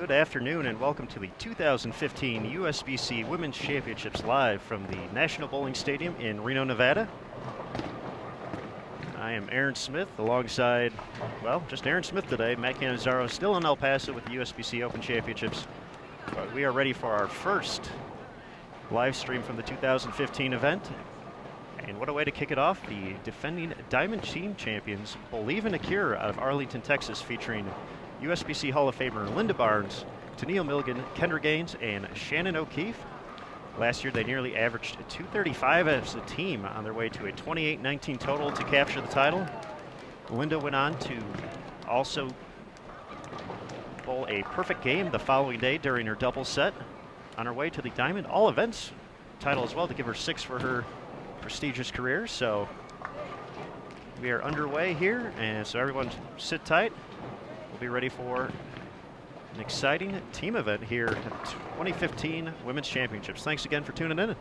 Good afternoon and welcome to the 2015 USBC Women's Championships live from the National Bowling Stadium in Reno, Nevada. I am Aaron Smith alongside, well, just Aaron Smith today. Matt Cannizzaro still in El Paso with the USBC Open Championships. But we are ready for our first live stream from the 2015 event. And what a way to kick it off, the defending Diamond Team champions, Bowlieve In A Cure out of Arlington, Texas, featuring USBC Hall of Famer Lynda Barnes, Tennelle Milligan, Kendra Gaines, and Shannon O'Keefe. Last year they nearly averaged 235 as a team on their way to a 28-19 total to capture the title. Lynda went on to also bowl a perfect game the following day during her double set on her way to the Diamond All Events title as well, to give her 6 for her prestigious career. So we are underway here, and so everyone sit tight. We'll be ready for an exciting team event here at the 2015 Women's Championships. Thanks again for tuning in.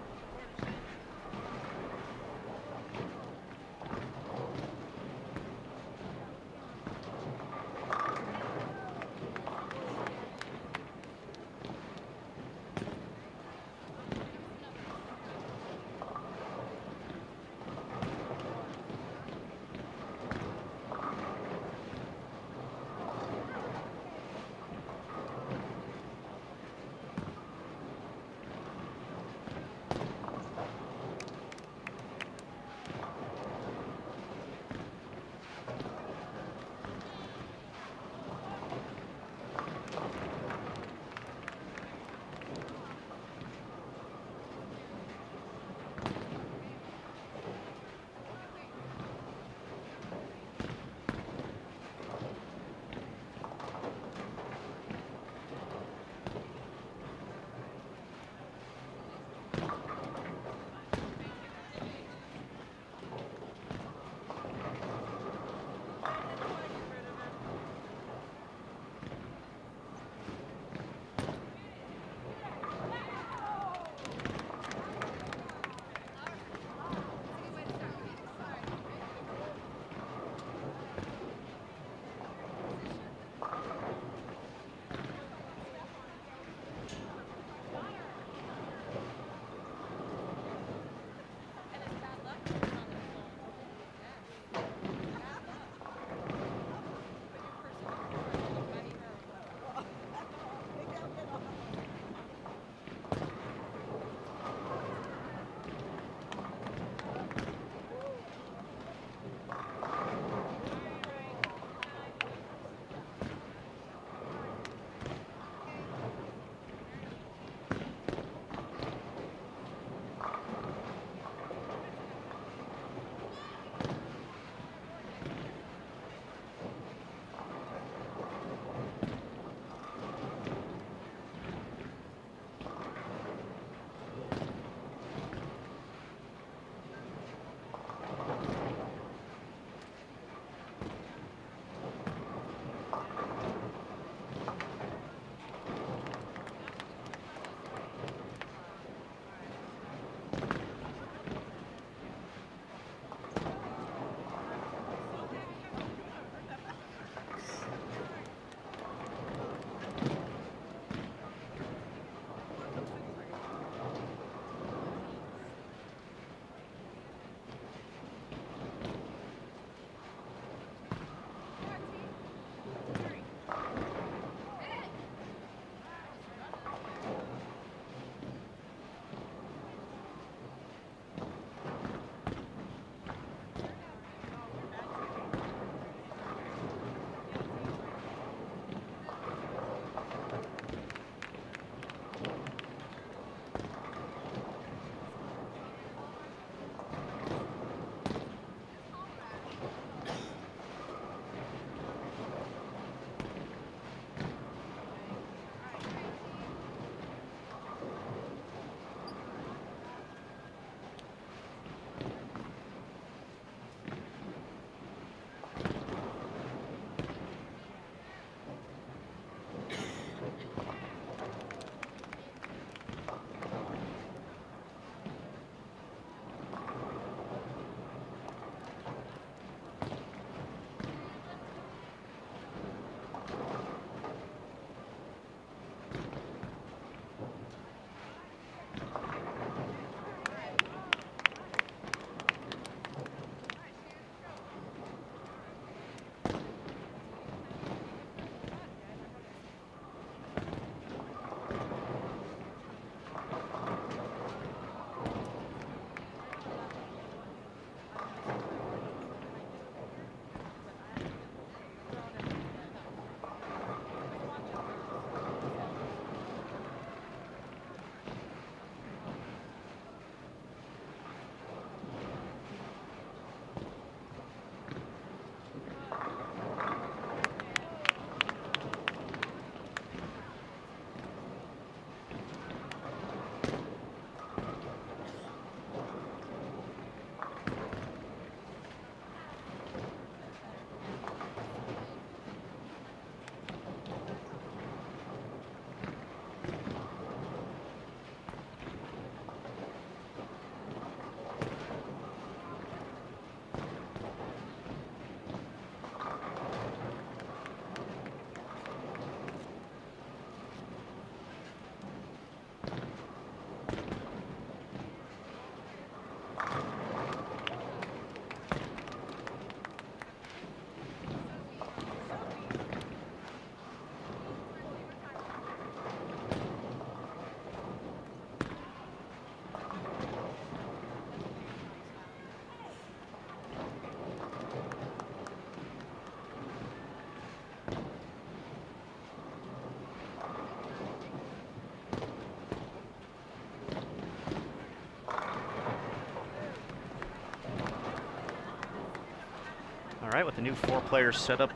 right, with the new 4-player setup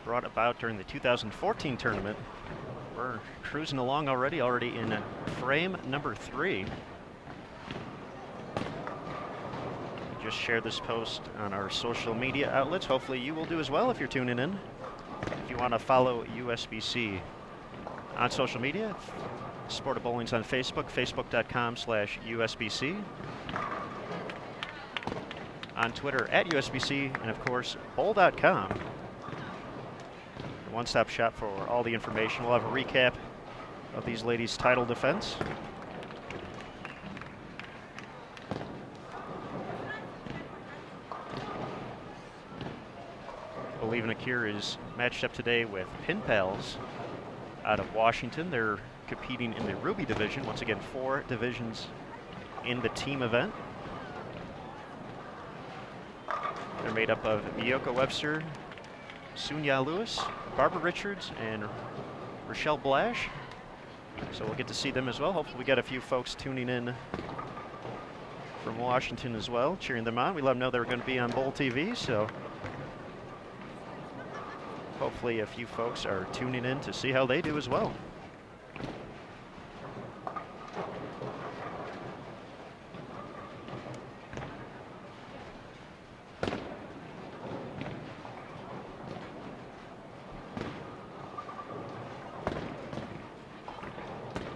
brought about during the 2014 tournament, we're cruising along already in frame number 3. Just share this post on our social media outlets. Hopefully you will do as well if you're tuning in. If you want to follow USBC on social media, Sport of Bowling's on Facebook, facebook.com/USBC. On Twitter @USBC, and of course, bowl.com. One-stop shop for all the information. We'll have a recap of these ladies' title defense. Bowlieve In A Cure is matched up today with Pin Pals out of Washington. They're competing in the Ruby division. Once again, 4 divisions in the team event. They're made up of Miyoko Webster, Sunya Lewis, Barbara Richards, and Rochelle Blash. So we'll get to see them as well. Hopefully we got a few folks tuning in from Washington as well, cheering them on. We let them know they were going to be on BowlTV, so hopefully a few folks are tuning in to see how they do as well.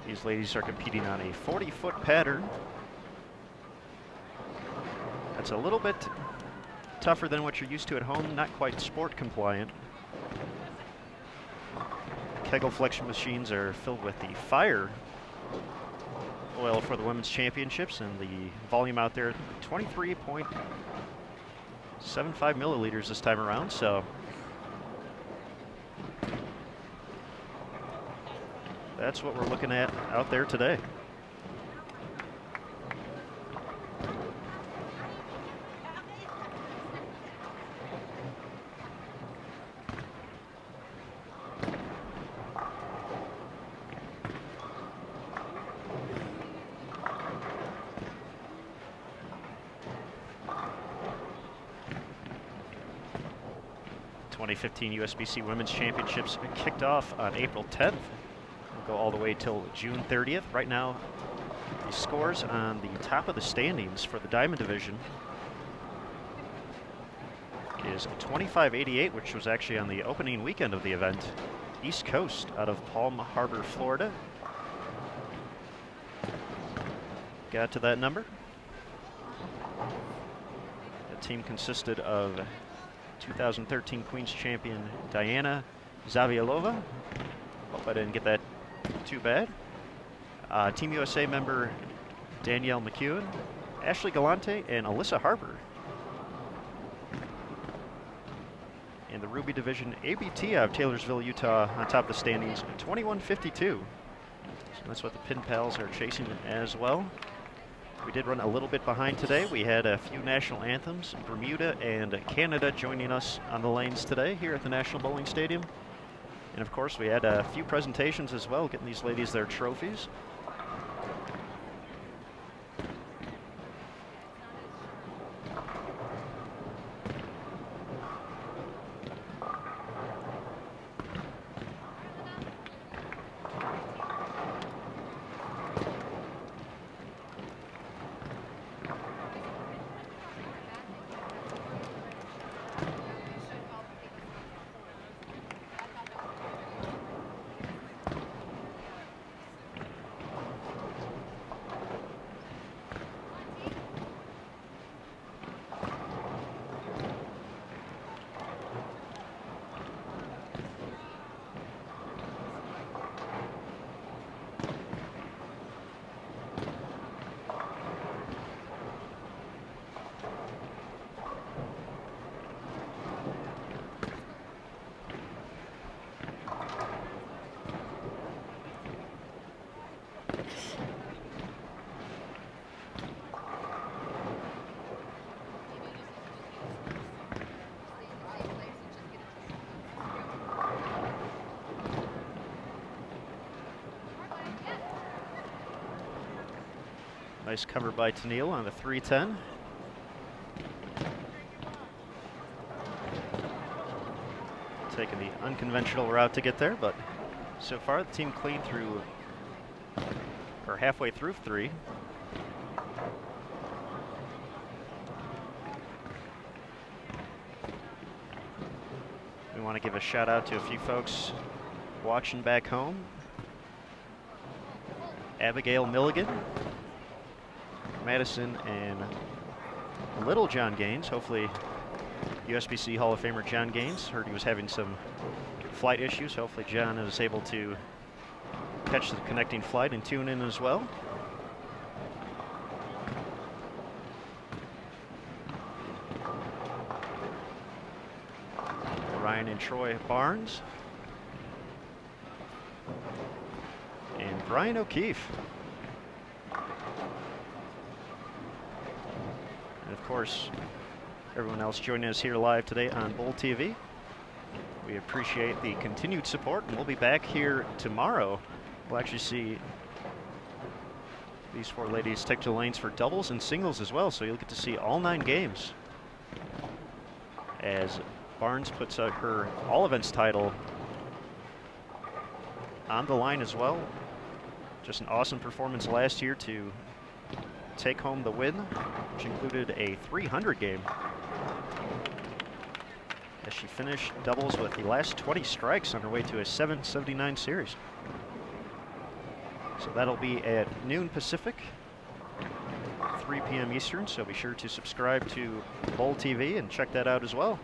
These ladies are competing on a 40-foot pattern. That's a little bit tougher than what you're used to at home, not quite sport compliant. Kegel flexion machines are filled with the fire oil for the women's championships, and the volume out there, 23.75 milliliters this time around, so that's what we're looking at out there today. The 2015 USBC Women's Championships kicked off on April 10th. Go all the way till June 30th. Right now, the scores on the top of the standings for the Diamond Division is 25-88, which was actually on the opening weekend of the event. East Coast out of Palm Harbor, Florida, got to that number. The team consisted of 2013 Queen's Champion Diana Zavialova. Hope I didn't get that too bad. Team USA member Danielle McEwen, Ashley Galante, and Alyssa Harper. In the Ruby division, ABT out of Taylorsville, Utah, on top of the standings, 21-52. So that's what the Pin Pals are chasing as well. We did run a little bit behind today. We had a few national anthems, Bermuda and Canada joining us on the lanes today here at the National Bowling Stadium. And of course, we had a few presentations as well, getting these ladies their trophies. Nice cover by Tennelle on the 310. taking the unconventional route to get there, but so far the team clean through, or halfway through 3. We want to give a shout out to a few folks watching back home. Abigail Milligan, Madison, and Little John Gaines. Hopefully USBC Hall of Famer John Gaines. Heard he was having some flight issues. Hopefully John is able to catch the connecting flight and tune in as well. Ryan and Troy Barnes. And Brian O'Keefe. And of course, everyone else joining us here live today on BowlTV. We appreciate the continued support, and we'll be back here tomorrow. We'll actually see these 4 ladies take to the lanes for doubles and singles as well, so you'll get to see all 9 games as Barnes puts her all events title on the line as well. Just an awesome performance last year to take home the win, which included a 300 game, as she finished doubles with the last 20 strikes on her way to a 779 series. So that'll be at noon Pacific, 3 p.m. Eastern, so be sure to subscribe to BowlTV and check that out as well.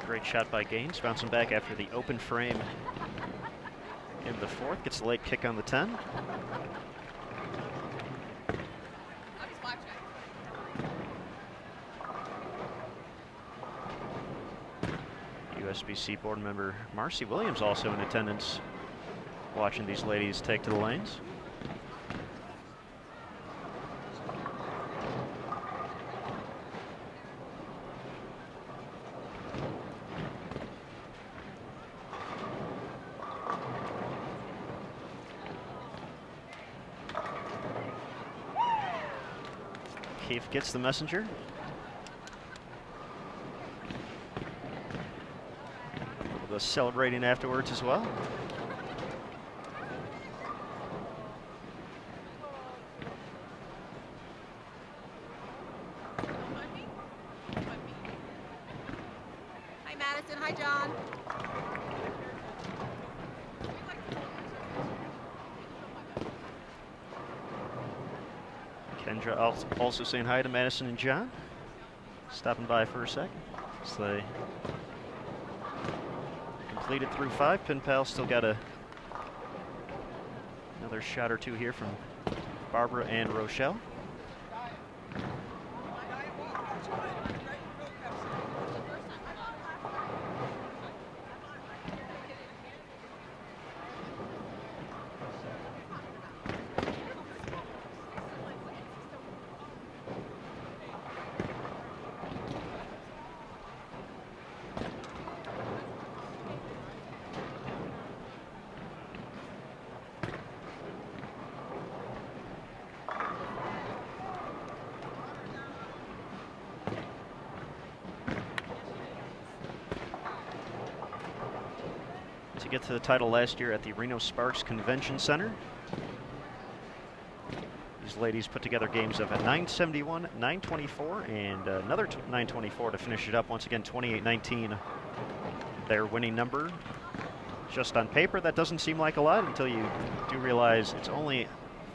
Great shot by Gaines, bouncing back after the open frame in the 4th. Gets the late kick on the 10. USBC board member Marcy Williams also in attendance, watching these ladies take to the lanes. Keefe gets the messenger. We'll go celebrating afterwards as well. Hi Madison, hi John. Kendra also saying hi to Madison and John, stopping by for a second. So they completed through 5. Pin Pal still got another shot or 2 here from Barbara and Rochelle. get to the title last year at the Reno Sparks Convention Center. These ladies put together games of a 971, 924, and another 924 to finish it up. Once again, 28-19, their winning number. Just on paper, that doesn't seem like a lot until you do realize it's only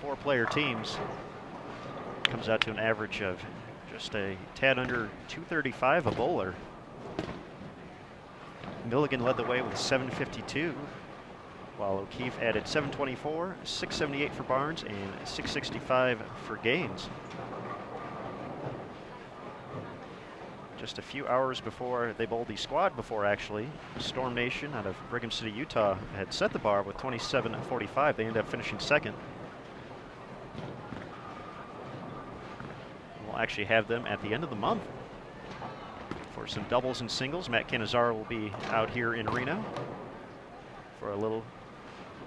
4-player teams. Comes out to an average of just a tad under 235 a bowler. Milligan led the way with 752, while O'Keefe added 724, 678 for Barnes, and 665 for Gaines. Just a few hours before they bowled the squad before, actually, Storm Nation out of Brigham City, Utah had set the bar with 27.45. They ended up finishing second. We'll actually have them at the end of the month for some doubles and singles. Matt Cannizzaro will be out here in Reno for a little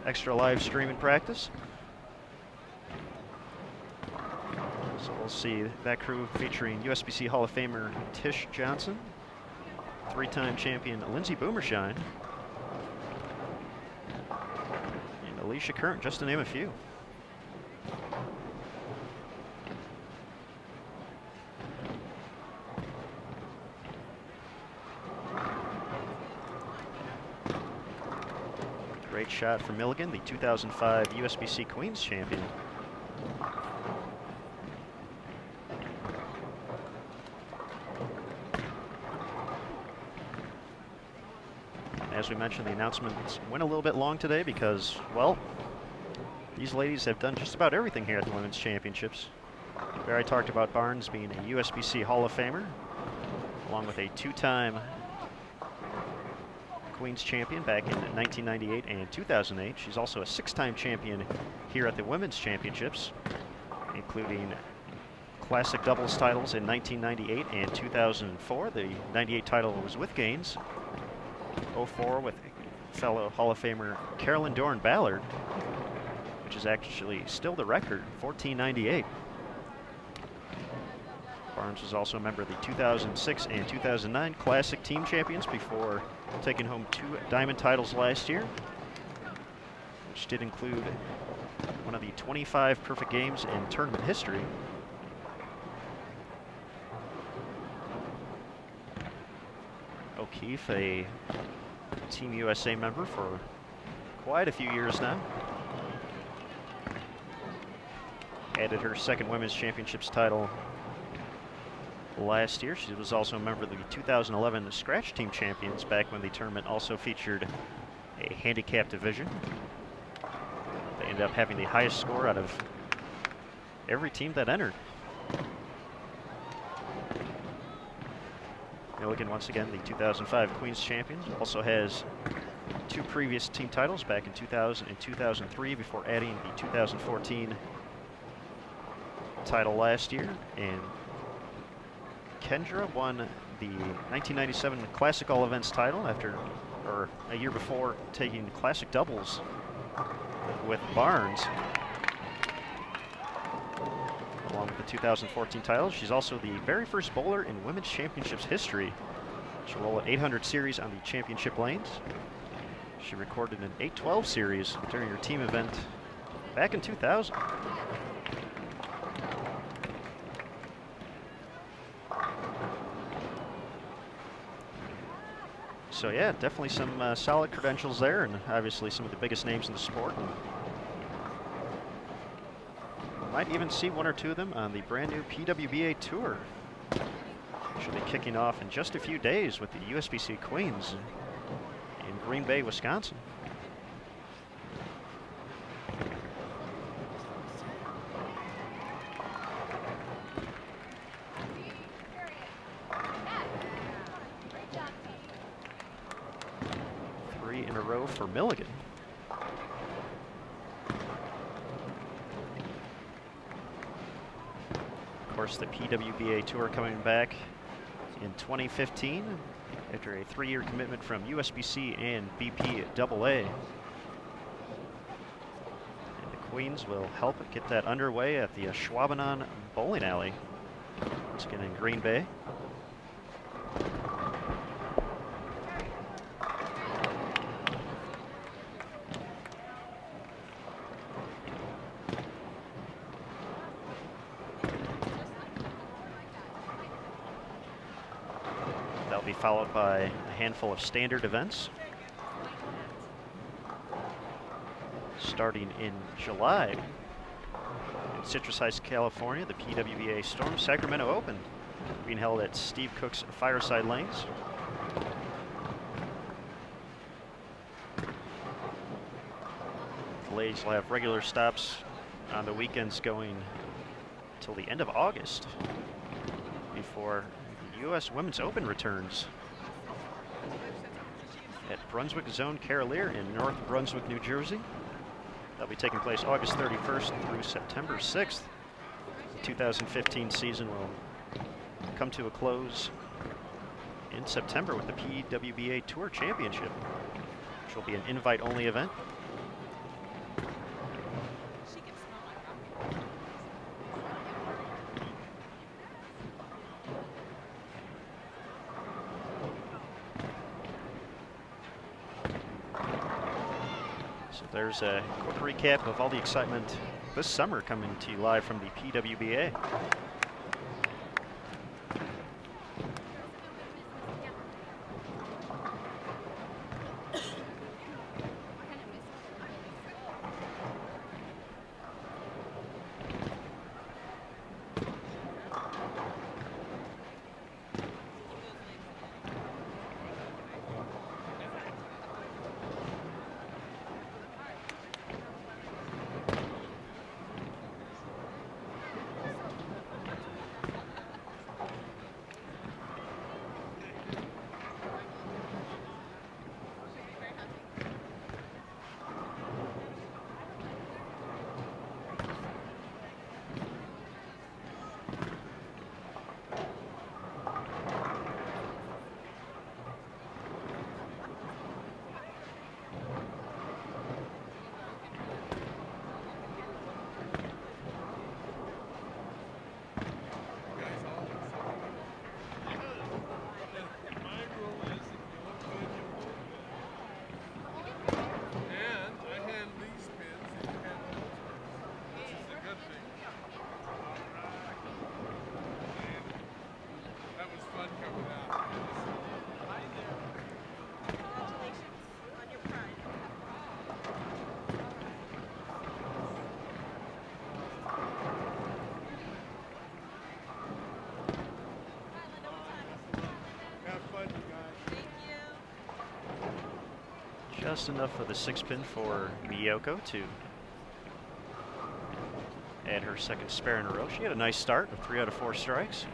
extra live streaming practice. So we'll see that crew featuring USBC Hall of Famer Tish Johnson, 3-time champion Lindsey Boomershine, and Alicia Curran, just to name a few. Great shot from Milligan, the 2005 USBC Queens champion. As we mentioned, the announcements went a little bit long today because, well, these ladies have done just about everything here at the Women's Championships. There I talked about Barnes being a USBC Hall of Famer, along with a 2-time Queens champion back in 1998 and 2008. She's also a 6-time champion here at the Women's Championships, including classic doubles titles in 1998 and 2004. The 98 title was with Gaines. 04 with fellow Hall of Famer Carolyn Dorn Ballard, which is actually still the record, 1498. Barnes was also a member of the 2006 and 2009 Classic Team Champions before taking home 2 diamond titles last year, which did include one of the 25 perfect games in tournament history. O'Keefe, a Team USA member for quite a few years now. Added her 2nd Women's Championships title last year. She was also a member of the 2011 Scratch Team Champions back when the tournament also featured a handicap division. They ended up having the highest score out of every team that entered. Milligan, once again, the 2005 Queens champions, also has 2 previous team titles back in 2000 and 2003 before adding the 2014 title last year. And Kendra won the 1997 Classic All Events title or a year before taking Classic Doubles with Barnes, along with the 2014 title. She's also the very first bowler in Women's Championships history to roll an 800 series on the championship lanes. She recorded an 812 series during her team event back in 2000. So yeah, definitely some solid credentials there, and obviously some of the biggest names in the sport. Might even see 1 or 2 of them on the brand new PWBA Tour. Should be kicking off in just a few days with the USBC Queens in Green Bay, Wisconsin. Three in a row for Milligan. Of course, the PWBA Tour coming back in 2015 after a 3-year commitment from USBC and BPAA. And the Queens will help get that underway at the Schwabenon Bowling Alley, once again in Green Bay. be followed by a handful of standard events. Starting in July, in Citrus Heights, California, the PWBA Storm Sacramento Open being held at Steve Cook's Fireside Lanes. The ladies will have regular stops on the weekends going till the end of August before the U.S. Women's Open returns at Brunswick Zone Carolier in North Brunswick, New Jersey. That'll be taking place August 31st through September 6th. The 2015 season will come to a close in September with the PWBA Tour Championship, which will be an invite-only event. There's a quick recap of all the excitement this summer coming to you live from the PWBA. Just enough of the 6-pin for Miyoko to add her second spare in a row. She had a nice start with 3 out of 4 strikes.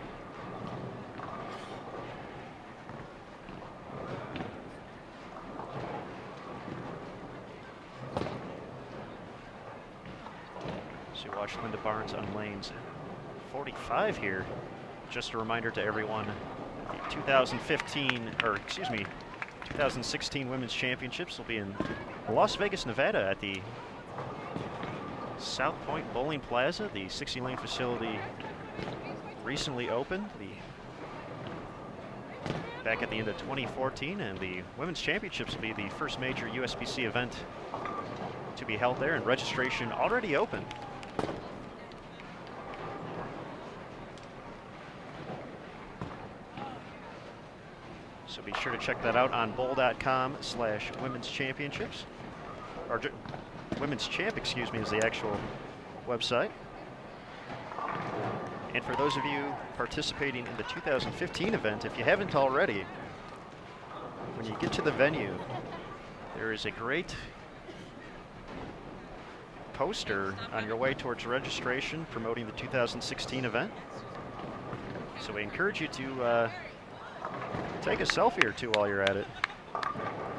So watch Lynda Barnes on lanes 45 here. Just a reminder to everyone, the 2016 Women's Championships will be in Las Vegas, Nevada at the South Point Bowling Plaza. The 60-lane facility recently opened back at the end of 2014, and the Women's Championships will be the first major USBC event to be held there, and registration already open. So be sure to check that out on bowl.com/women's championships. Or women's champ, excuse me, is the actual website. And for those of you participating in the 2015 event, if you haven't already, when you get to the venue, there is a great poster on your way towards registration promoting the 2016 event. So we encourage you to take a selfie or two while you're at it.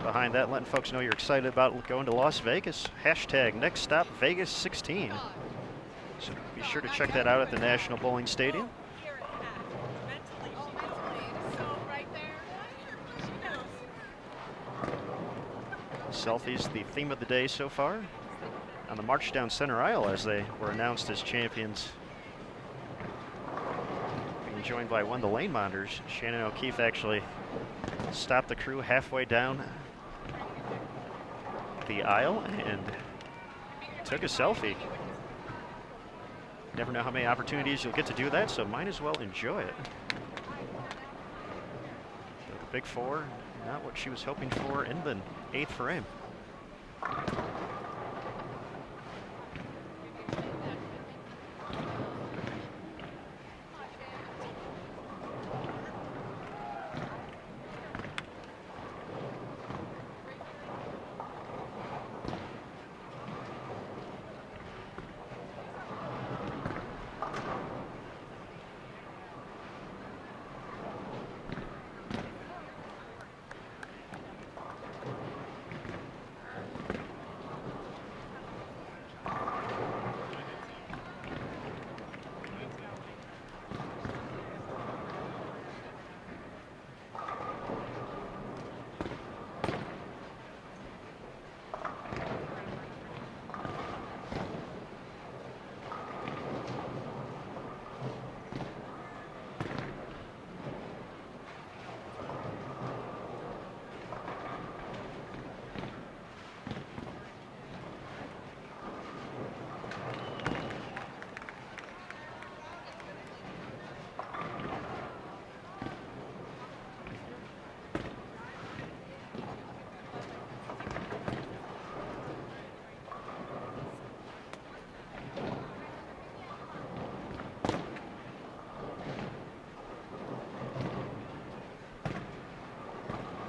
Behind that, letting folks know you're excited about going to Las Vegas. Hashtag next stop Vegas 16. So be sure to check that out at the National Bowling Stadium. Selfies, the theme of the day so far. On the march down center aisle as they were announced as champions. Being joined by one of the lane monitors, Shannon O'Keefe actually stopped the crew halfway down the aisle and took a selfie. Never know how many opportunities you'll get to do that, so might as well enjoy it. The Big four, not what she was hoping for in the 8th frame.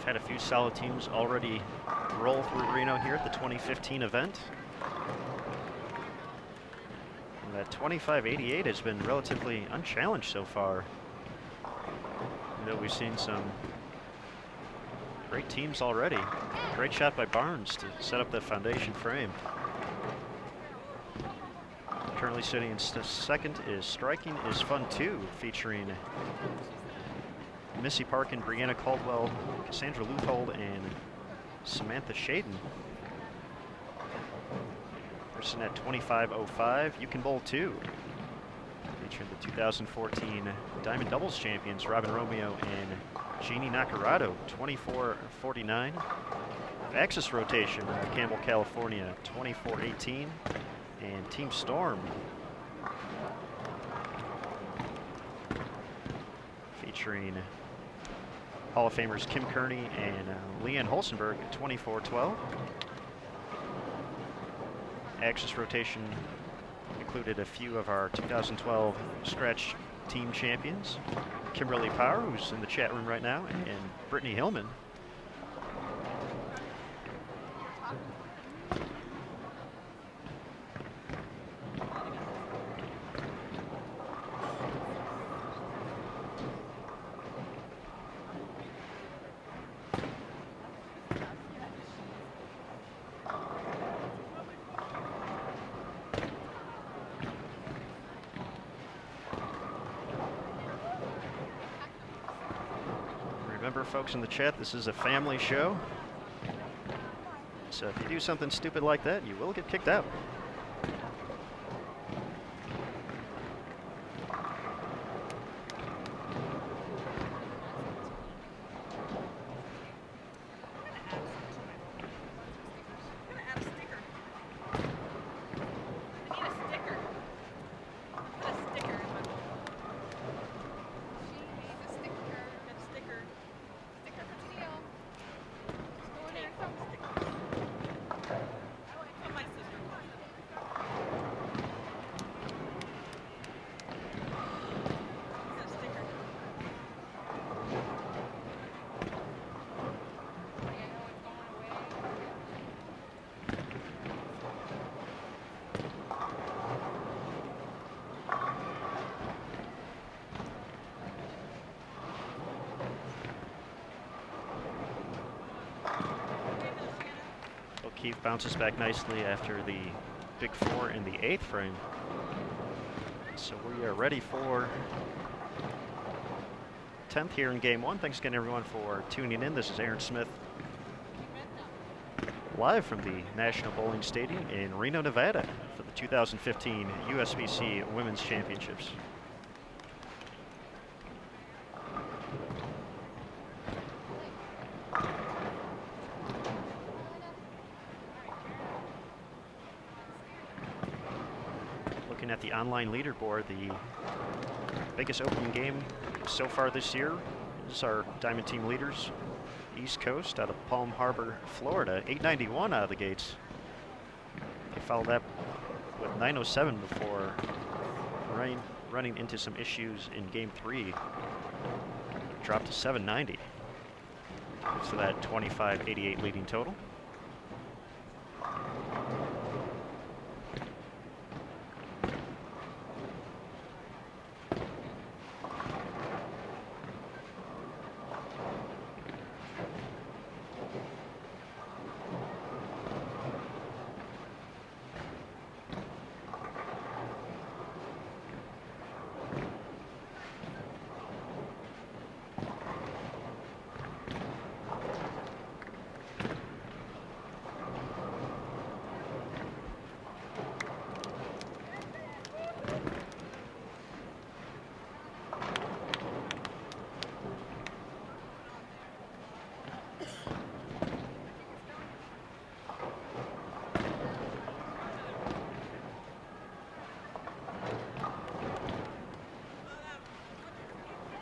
Had a few solid teams already roll through Reno here at the 2015 event. And that 2588 has been relatively unchallenged so far. You know, we've seen some great teams already. Great shot by Barnes to set up the foundation frame. Currently sitting in second is Striking is Fun 2, featuring Missy Parkin, Brianna Caldwell, Cassandra Luthold, and Samantha Shaden. We're sitting at 25.05. You Can Bowl 2, featuring the 2014 Diamond Doubles champions Robin Romeo and Jeannie Nacarado, 24.49. Axis Rotation, Campbell, California, 24.18. And Team Storm, featuring Hall of Famers Kim Kearney and Leanne Holsenberg at 24.12. Axis Rotation included a few of our 2012 Scratch Team champions, Kimberly Power, who's in the chat room right now, and Brittany Hillman. Remember, folks in the chat, this is a family show. So if you do something stupid like that, you will get kicked out. Keith bounces back nicely after the big four in the 8th frame. So we are ready for 10th here in game 1. Thanks again, everyone, for tuning in. This is Aaron Smith, live from the National Bowling Stadium in Reno, Nevada, for the 2015 USBC Women's Championships. At the online leaderboard, the biggest opening game so far this year This is our Diamond Team leaders. East Coast out of Palm Harbor, Florida. 891 out of the gates. They followed up with 907 before running into some issues in game 3. Dropped to 790. So that 25-88 leading total.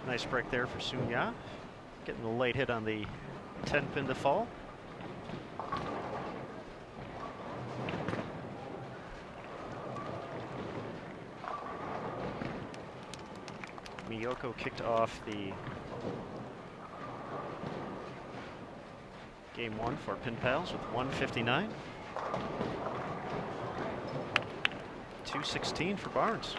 Nice break there for Sunya. Getting a late hit on the 10 pin to fall. Miyoko kicked off the game 1 for Pin Pals with 159. 216 for Barnes.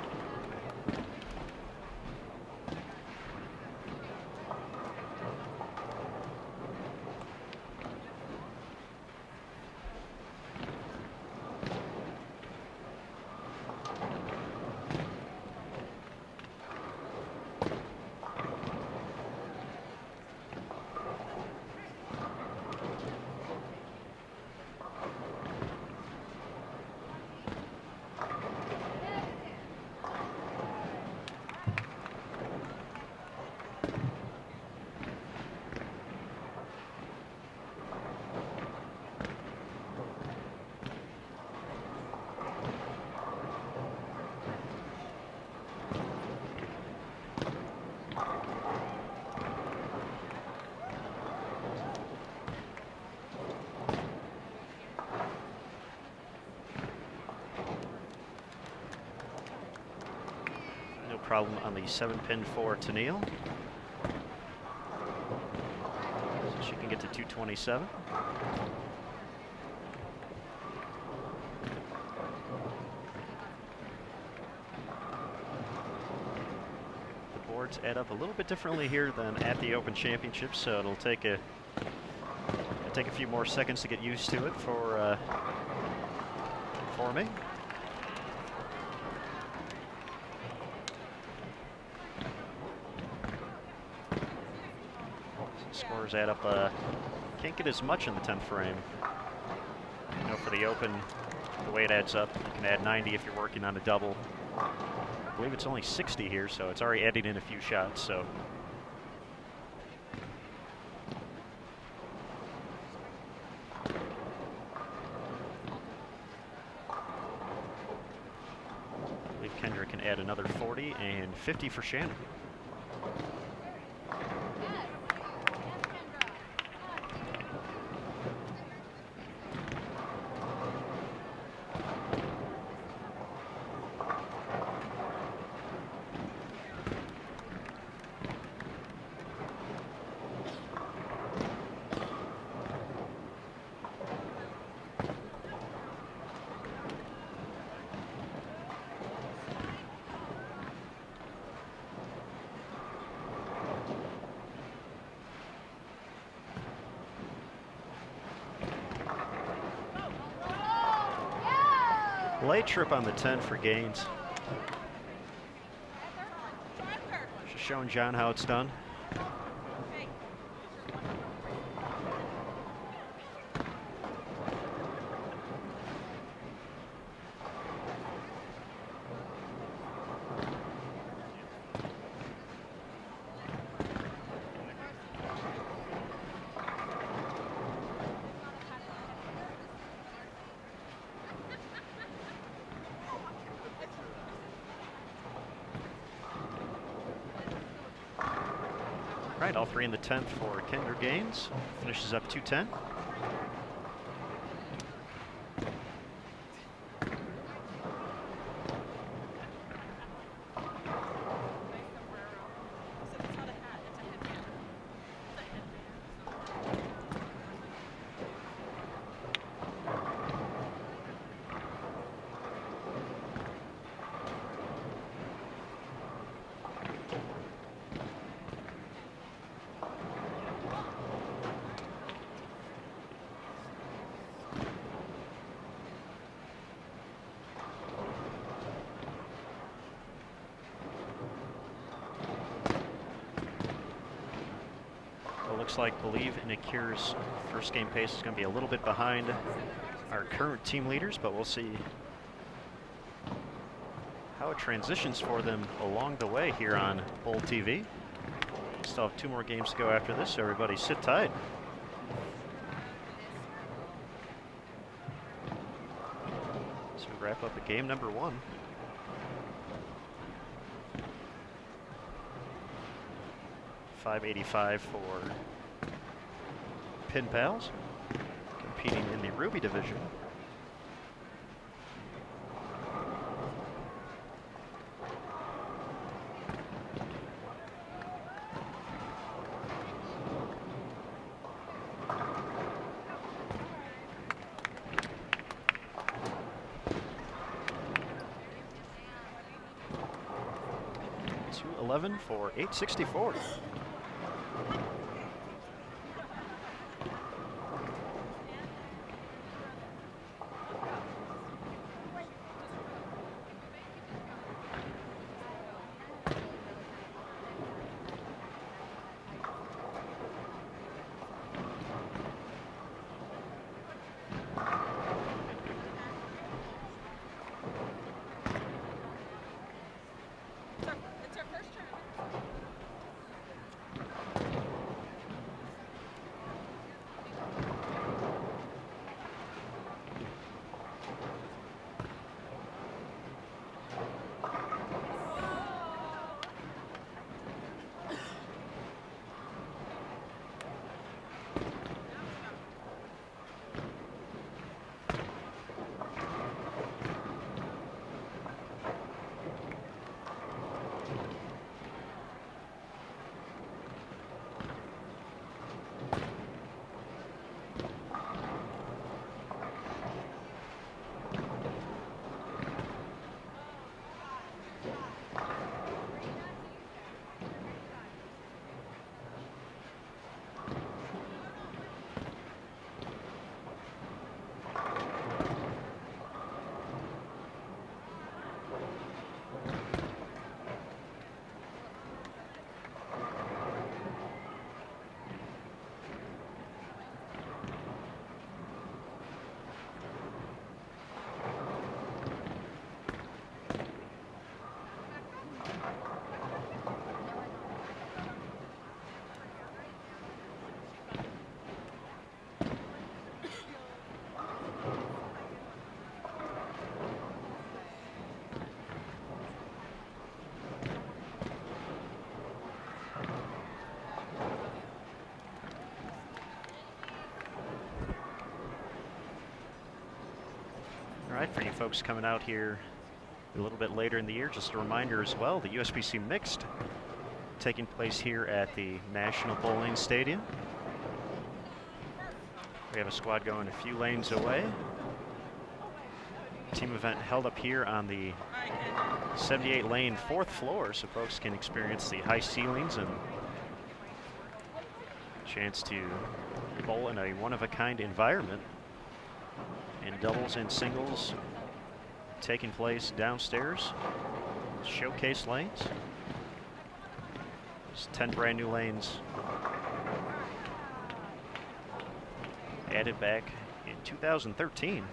Problem on the 7 pin for Tennelle. So she can get to 227. The boards add up a little bit differently here than at the Open Championships, so it'll take a few more seconds to get used to it for me. Scores add up. Can't get as much in the 10th frame. You know, for the Open, the way it adds up, you can add 90 if you're working on a double. I believe it's only 60 here, so it's already adding in a few shots. So. I believe Kendra can add another 40 and 50 for Shannon. Late trip on the 10 for Gaines. Just showing John how it's done. Right, all three in the 10th for Kendra Gaines. Finishes up 210. Looks like Bowlieve In A Cure's first game pace is going to be a little bit behind our current team leaders, but we'll see how it transitions for them along the way here on BowlTV. Still have 2 more games to go after this, so everybody sit tight. So we wrap up the game number 1. $585 for Pin Pals, competing in the Ruby division. $211 for $864. All right, for you folks coming out here a little bit later in the year, just a reminder as well, the USBC Mixed taking place here at the National Bowling Stadium. We have a squad going a few lanes away. Team event held up here on the 78 lane 4th floor, so folks can experience the high ceilings and chance to bowl in a one-of-a-kind environment. And doubles and singles taking place downstairs. Showcase lanes. There's 10 brand new lanes added back in 2013.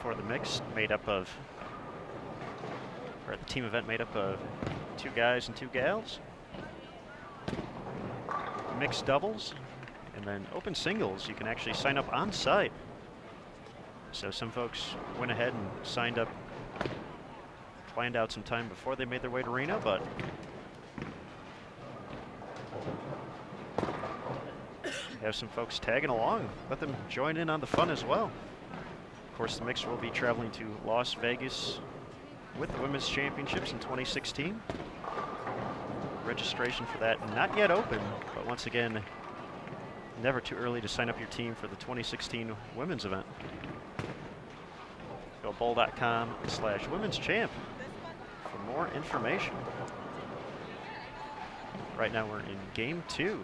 for the mixed, made up of, or the team event made up of 2 guys and 2 gals. Mixed doubles, and then open singles. You can actually sign up on site. So some folks went ahead and signed up, planned out some time before they made their way to Reno, but have some folks tagging along. Let them join in on the fun as well. Of course, the mixer will be traveling to Las Vegas with the Women's Championships in 2016. Registration for that not yet open, but once again, never too early to sign up your team for the 2016 women's event. Go bowl.com/women's champ for more information. Right now we're in game 2.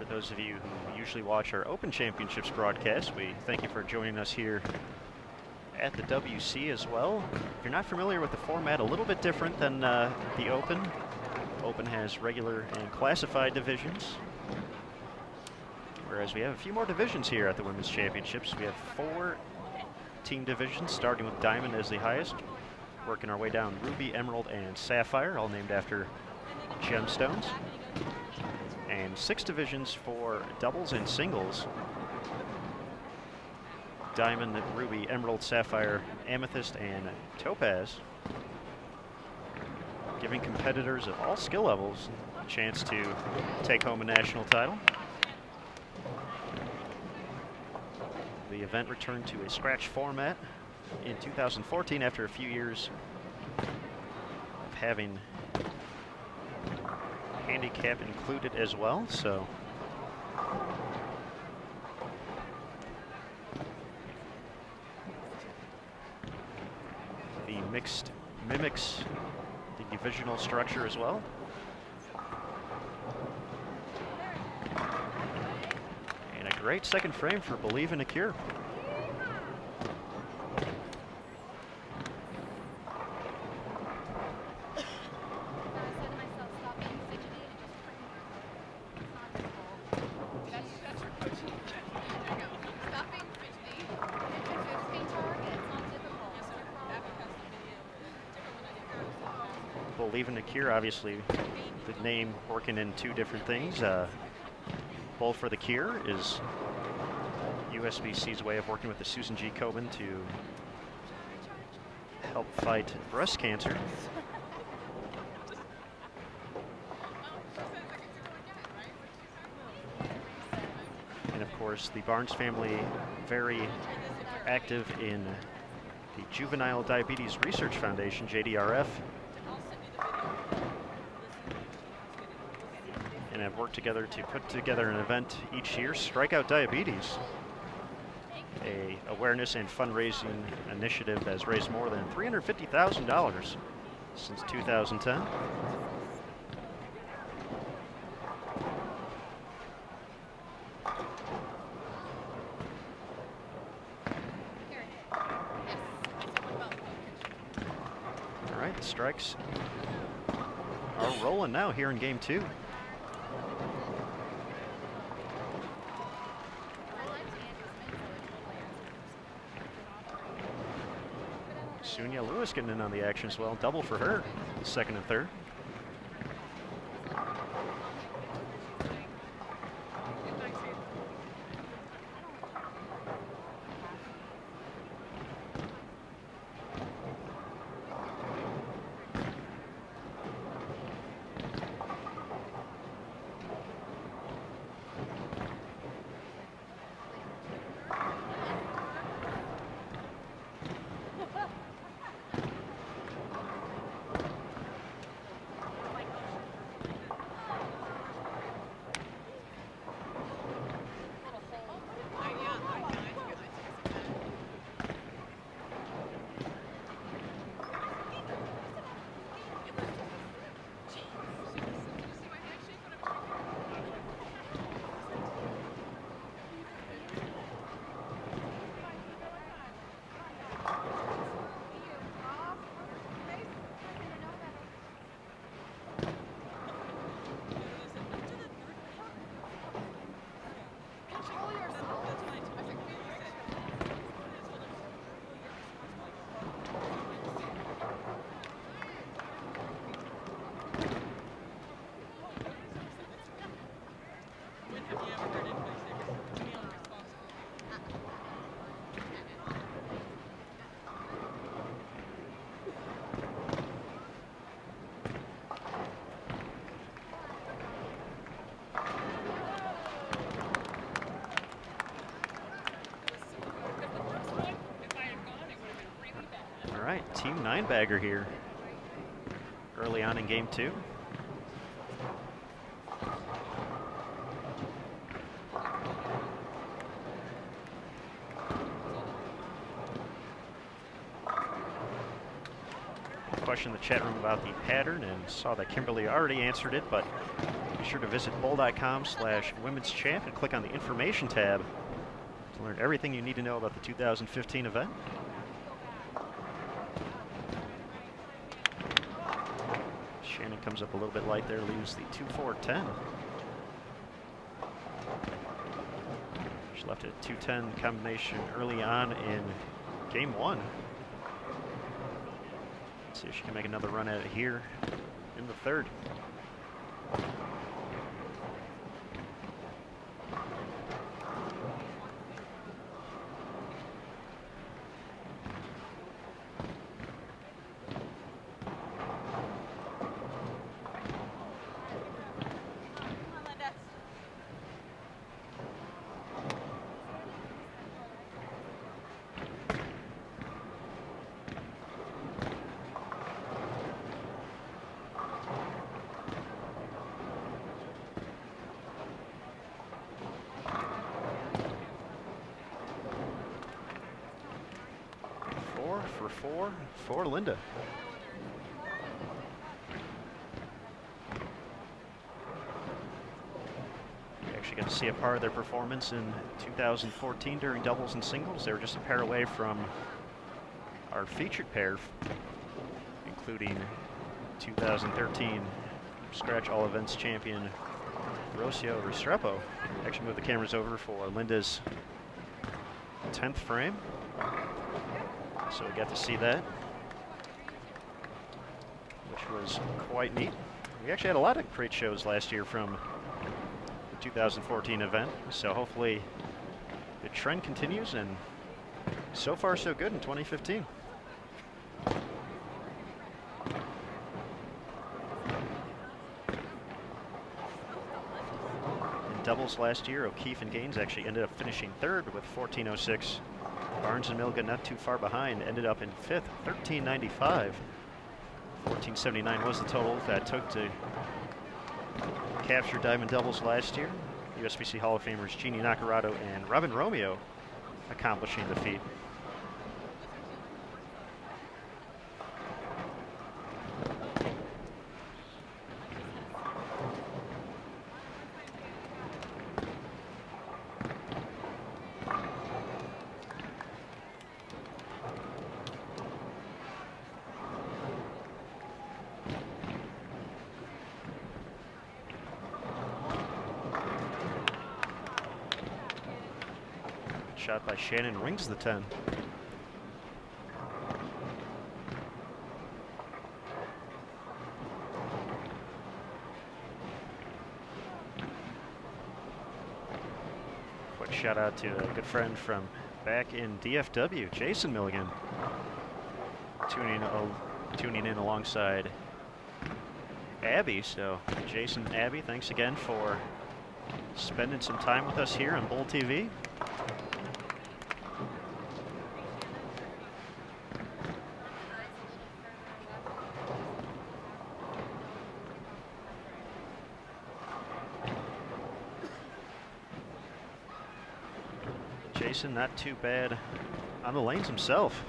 Those of you who usually watch our Open Championships broadcast, we thank you for joining us here at the WC as well. If you're not familiar with the format, a little bit different than the Open. Open has regular and classified divisions, whereas we have a few more divisions here at the Women's Championships. We have 4 team divisions, starting with Diamond as the highest, working our way down Ruby, Emerald, and Sapphire, all named after gemstones. And 6 divisions for doubles and singles. Diamond, Ruby, Emerald, Sapphire, Amethyst, and Topaz. Giving competitors of all skill levels a chance to take home a national title. The event returned to a scratch format in 2014 after a few years of having handicap included as well, so the mixed mimics the divisional structure as well. And a great second frame for Bowlieve In A Cure. Bowlieve In A Cure, obviously the name working in 2 different things. Bowl for the Cure is USBC's way of working with the Susan G. Komen to help fight breast cancer. And of course, the Barnes family very active in the Juvenile Diabetes Research Foundation, JDRF. And have worked together to put together an event each year, Strikeout Diabetes, a awareness and fundraising initiative that has raised more than $350,000 since 2010. All right, the strikes are rolling now here in game 2. Sunya Lewis getting in on the action as well. Double for her, 2nd and 3rd. All right, team 9-bagger here early on in game 2. Question in the chat room about the pattern, and saw that Kimberly already answered it, but be sure to visit bowl.com/women's champ and click on the information tab to learn everything you need to know about the 2015 event. Shannon comes up a little bit light there, leaves the 2-4-10. She left a 2-10 combination early on in game 1. See if she can make another run at it here in the 3rd. For Lynda. We actually got to see a part of their performance in 2014 during doubles and singles. They were just a pair away from our featured pair, including 2013 Scratch All Events champion Rocio Restrepo. Actually moved the cameras over for Lynda's 10th frame. So we got to see that, which was quite neat. We actually had a lot of great shows last year from the 2014 event, so hopefully the trend continues, and so far so good in 2015. In doubles last year, O'Keefe and Gaines actually ended up finishing 3rd with 14.06. Barnes and Milligan not too far behind, ended up in 5th, 13.95. 14.79 was the total that took to capture diamond doubles last year. USBC Hall of Famers Jeannie Nacarado and Robin Romeo accomplishing the feat. Shot by Shannon rings the 10. Quick shout out to a good friend from back in DFW, Jason Milligan, tuning in alongside Abby. So Jason, Abby, thanks again for spending some time with us here on BowlTV. Jason, not too bad on the lanes himself.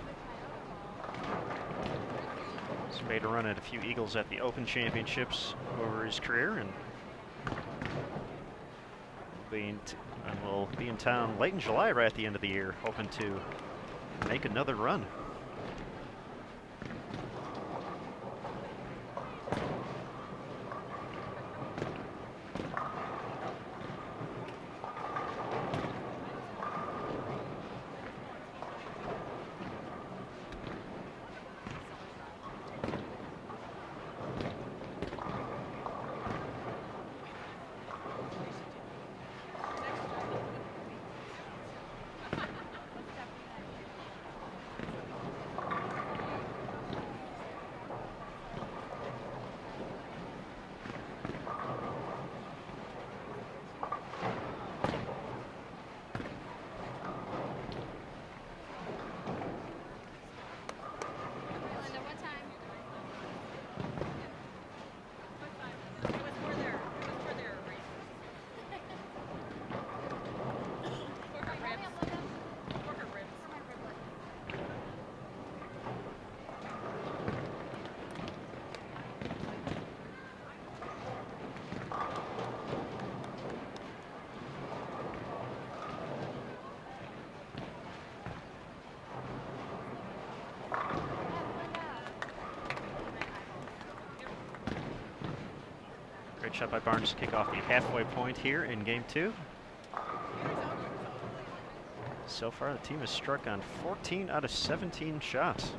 He's made a run at a few eagles at the Open Championships over his career, and will be in town late in July, right at the end of the year, hoping to make another run. Great shot by Barnes to kick off the halfway point here in game 2. So far, the team has struck on 14 out of 17 shots.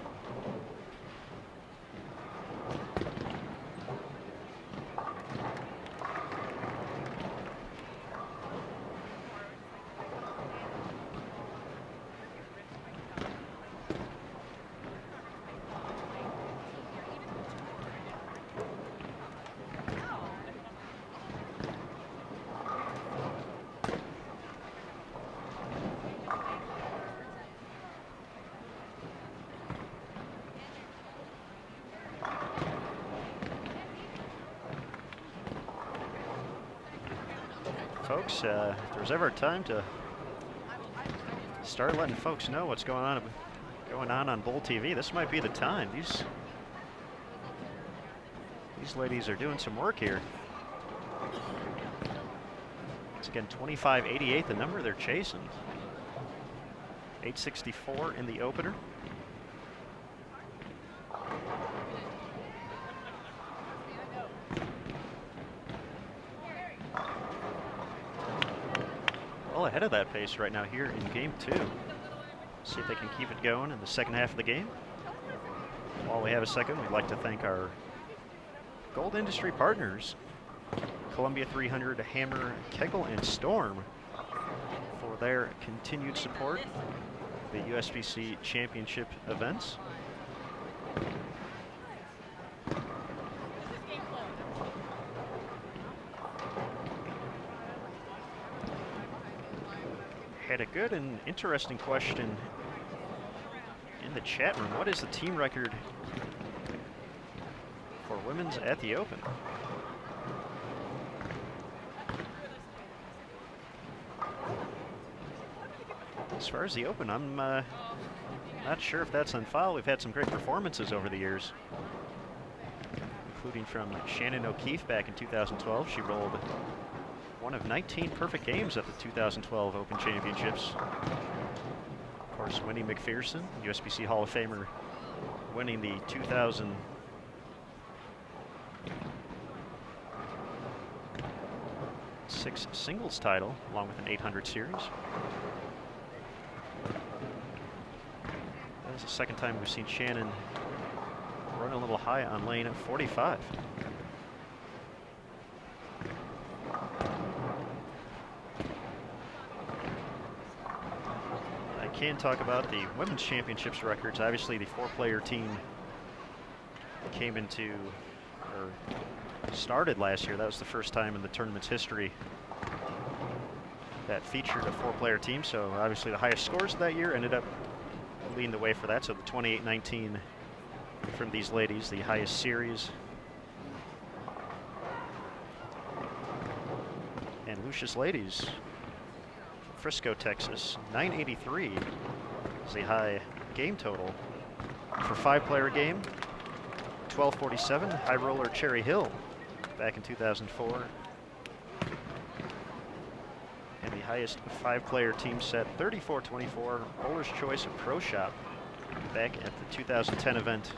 Folks, if there's ever a time to start letting folks know what's going on BowlTV, this might be the time. These ladies are doing some work here. It's again 25.88, the number they're chasing. 8.64 in the opener. Ahead of that pace right now here in game 2. See if they can keep it going in the second half of the game. While we have a second, we'd like to thank our gold industry partners, Columbia 300, Hammer, Kegel, and Storm, for their continued support of the USBC championship events. Had a good and interesting question in the chat room. What is the team record for women's at the Open? As far as the Open, I'm not sure if that's on file. We've had some great performances over the years, including from Shannon O'Keefe back in 2012. She rolled one of 19 perfect games at the 2012 Open Championships. Of course, Winnie McPherson, USBC Hall of Famer, winning the 2006 singles title, along with an 800 series. That was the second time we've seen Shannon run a little high on lane at 45. Can talk about the women's championships records. Obviously, the 4-player team came into, or started last year. That was the first time in the tournament's history that featured a 4-player team. So obviously the highest scores of that year ended up leading the way for that. So the 28-19 from these ladies, the highest series. And Lucia's ladies, Frisco, Texas, 983 is the high game total. For 5-player game, 1247, high roller Cherry Hill back in 2004. And the highest 5-player team set, 3424, Bowler's Choice Pro Shop back at the 2010 event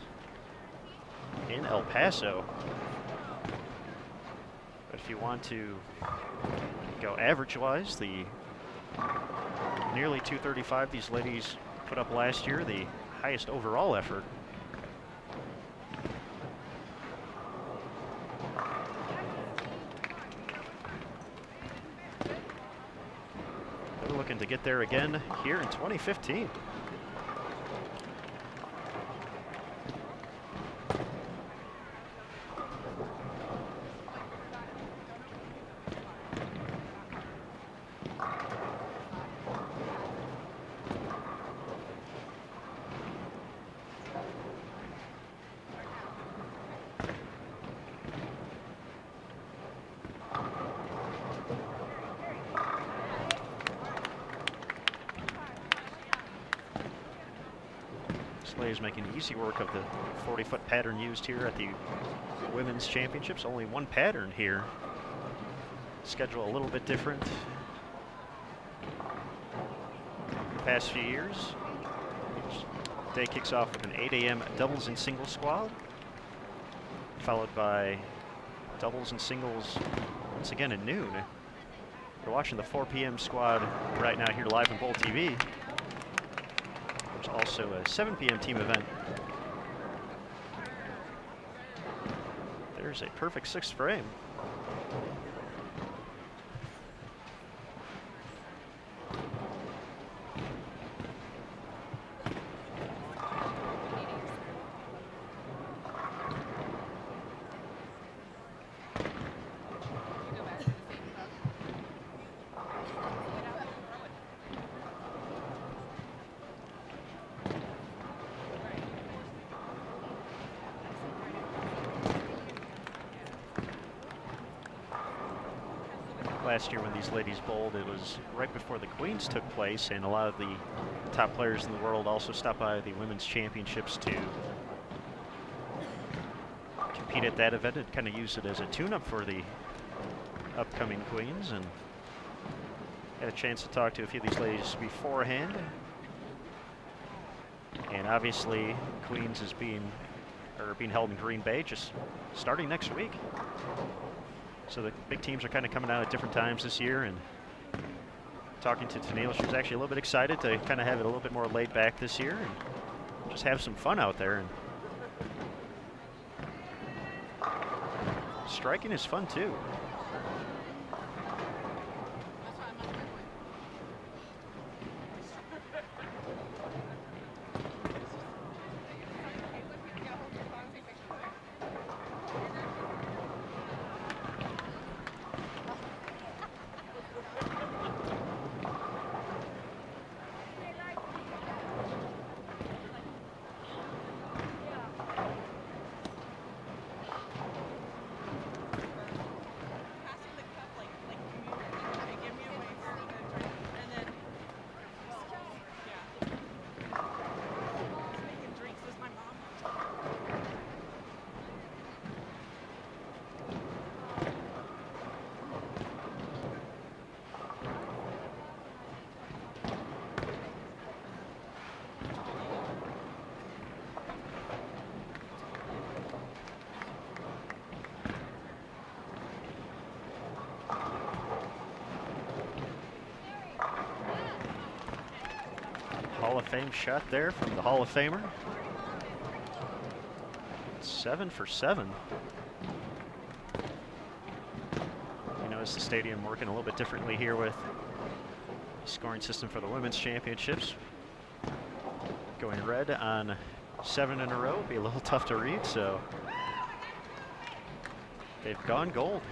in El Paso. But if you want to go average-wise, the nearly 235 these ladies put up last year, the highest overall effort. They're looking to get there again here in 2015. Is making easy work of the 40-foot pattern used here at the women's championships. Only one pattern here. Schedule a little bit different the past few years. Day kicks off with an 8 a.m. doubles and singles squad, followed by doubles and singles once again at noon. We're watching the 4 p.m. squad right now here live on BowlTV. There's also a 7 p.m. team event. There's a perfect sixth frame. Last year when these ladies bowled, it was right before the Queens took place, and a lot of the top players in the world also stopped by the Women's Championships to compete at that event and kind of use it as a tune-up for the upcoming Queens. And had a chance to talk to a few of these ladies beforehand. And obviously, Queens is being held in Green Bay just starting next week. So the big teams are kind of coming out at different times this year. And talking to Tennelle, she was actually a little bit excited to kind of have it a little bit more laid back this year and just have some fun out there. And striking is fun too. Hall of Fame shot there from the Hall of Famer. 7 for 7. You notice the stadium working a little bit differently here with the scoring system for the Women's Championships. Going red on 7 in a row would be a little tough to read, so they've gone gold.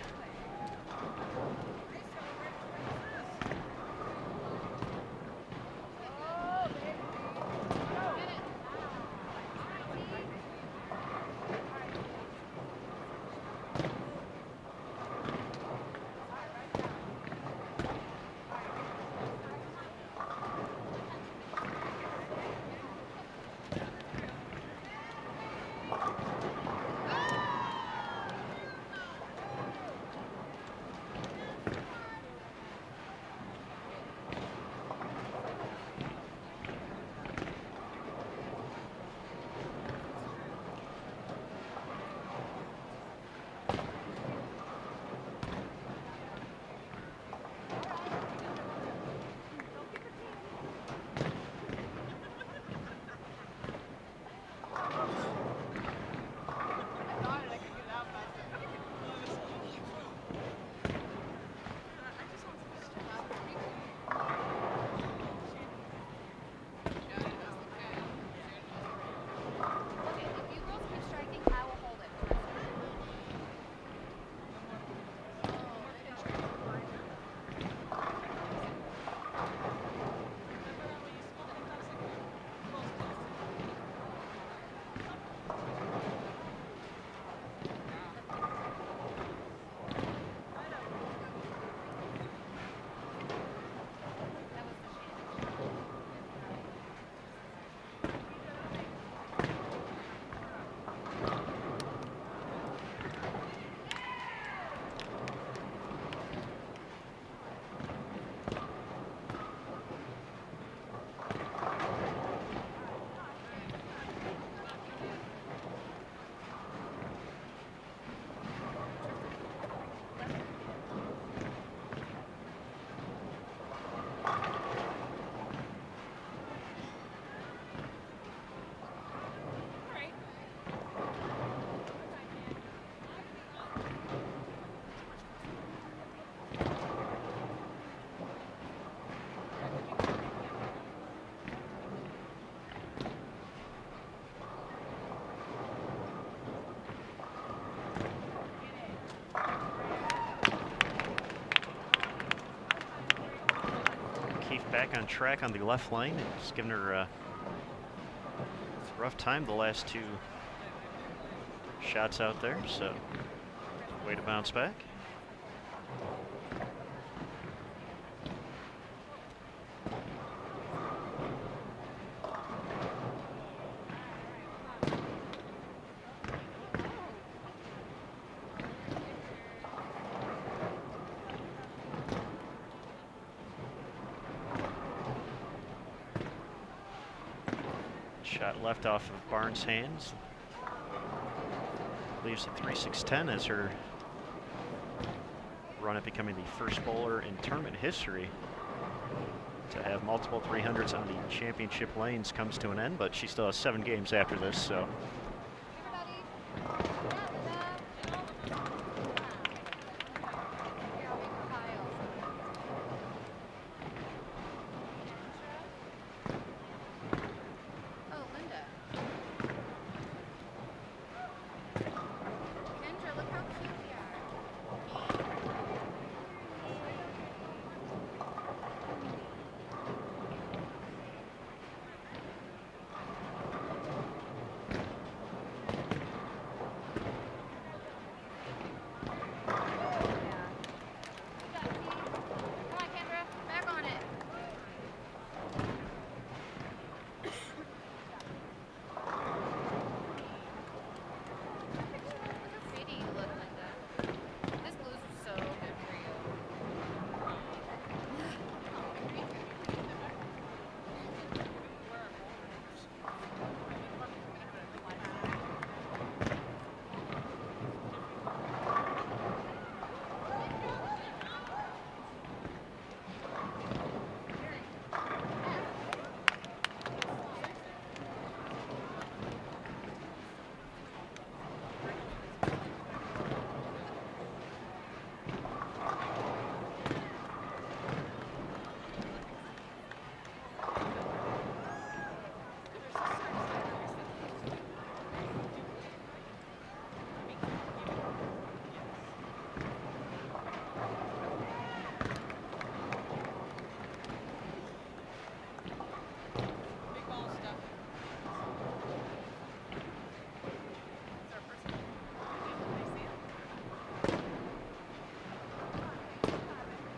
back on track on the left lane. Just giving her a rough time the last two shots out there, so way to bounce back. Shot left off of Barnes' hands. Leaves the 3-6-10 as her run at becoming the first bowler in tournament history to have multiple 300s on the championship lanes comes to an end, but she still has 7 games after this, so. Kendra, look how cute we are. Come on, Kendra, back on it. Look how pretty you look, Lynda. This blue's so good for you.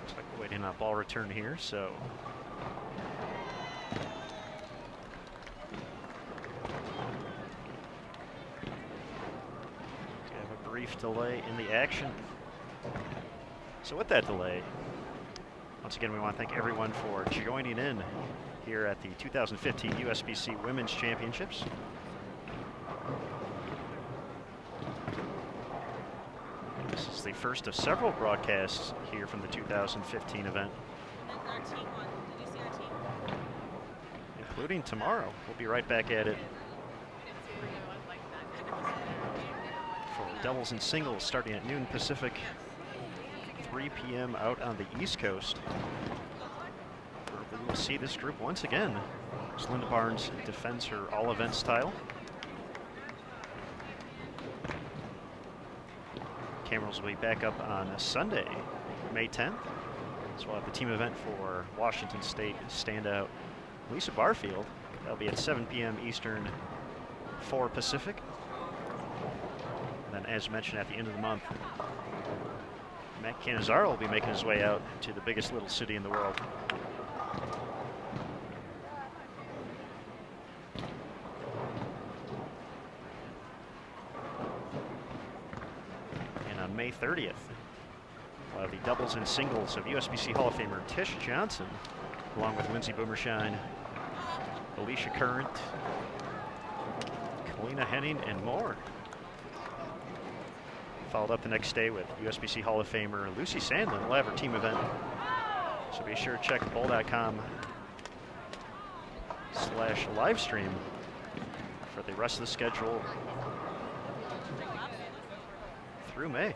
Looks like we're waiting on a ball return here, so. We have a brief delay in the action. So with that delay, once again, we want to thank everyone for joining in here at the 2015 USBC Women's Championships. This is the first of several broadcasts here from the 2015 event, And our team won. Did you see our team? including tomorrow. We'll be right back at it for doubles and singles starting at noon Pacific, 3 p.m. out on the East Coast. We will see this group once again as Lynda Barnes defends her all-event style. Cameras will be back up on Sunday, May 10th. So we'll have the team event for Washington State standout Lisa Barfield. That'll be at 7 p.m. Eastern, 4 Pacific. And then, as mentioned, at the end of the month, Matt Cannizzaro will be making his way out to the biggest little city in the world. And on May 30th, we'll have the doubles and singles of USBC Hall of Famer Tish Johnson, along with Lindsay Boomersheim, Alicia Current, Kalina Henning, and more. Followed up the next day with USBC Hall of Famer Lucy Sandlin. We'll have her team event. So be sure to check bowl.com/livestream for the rest of the schedule through May.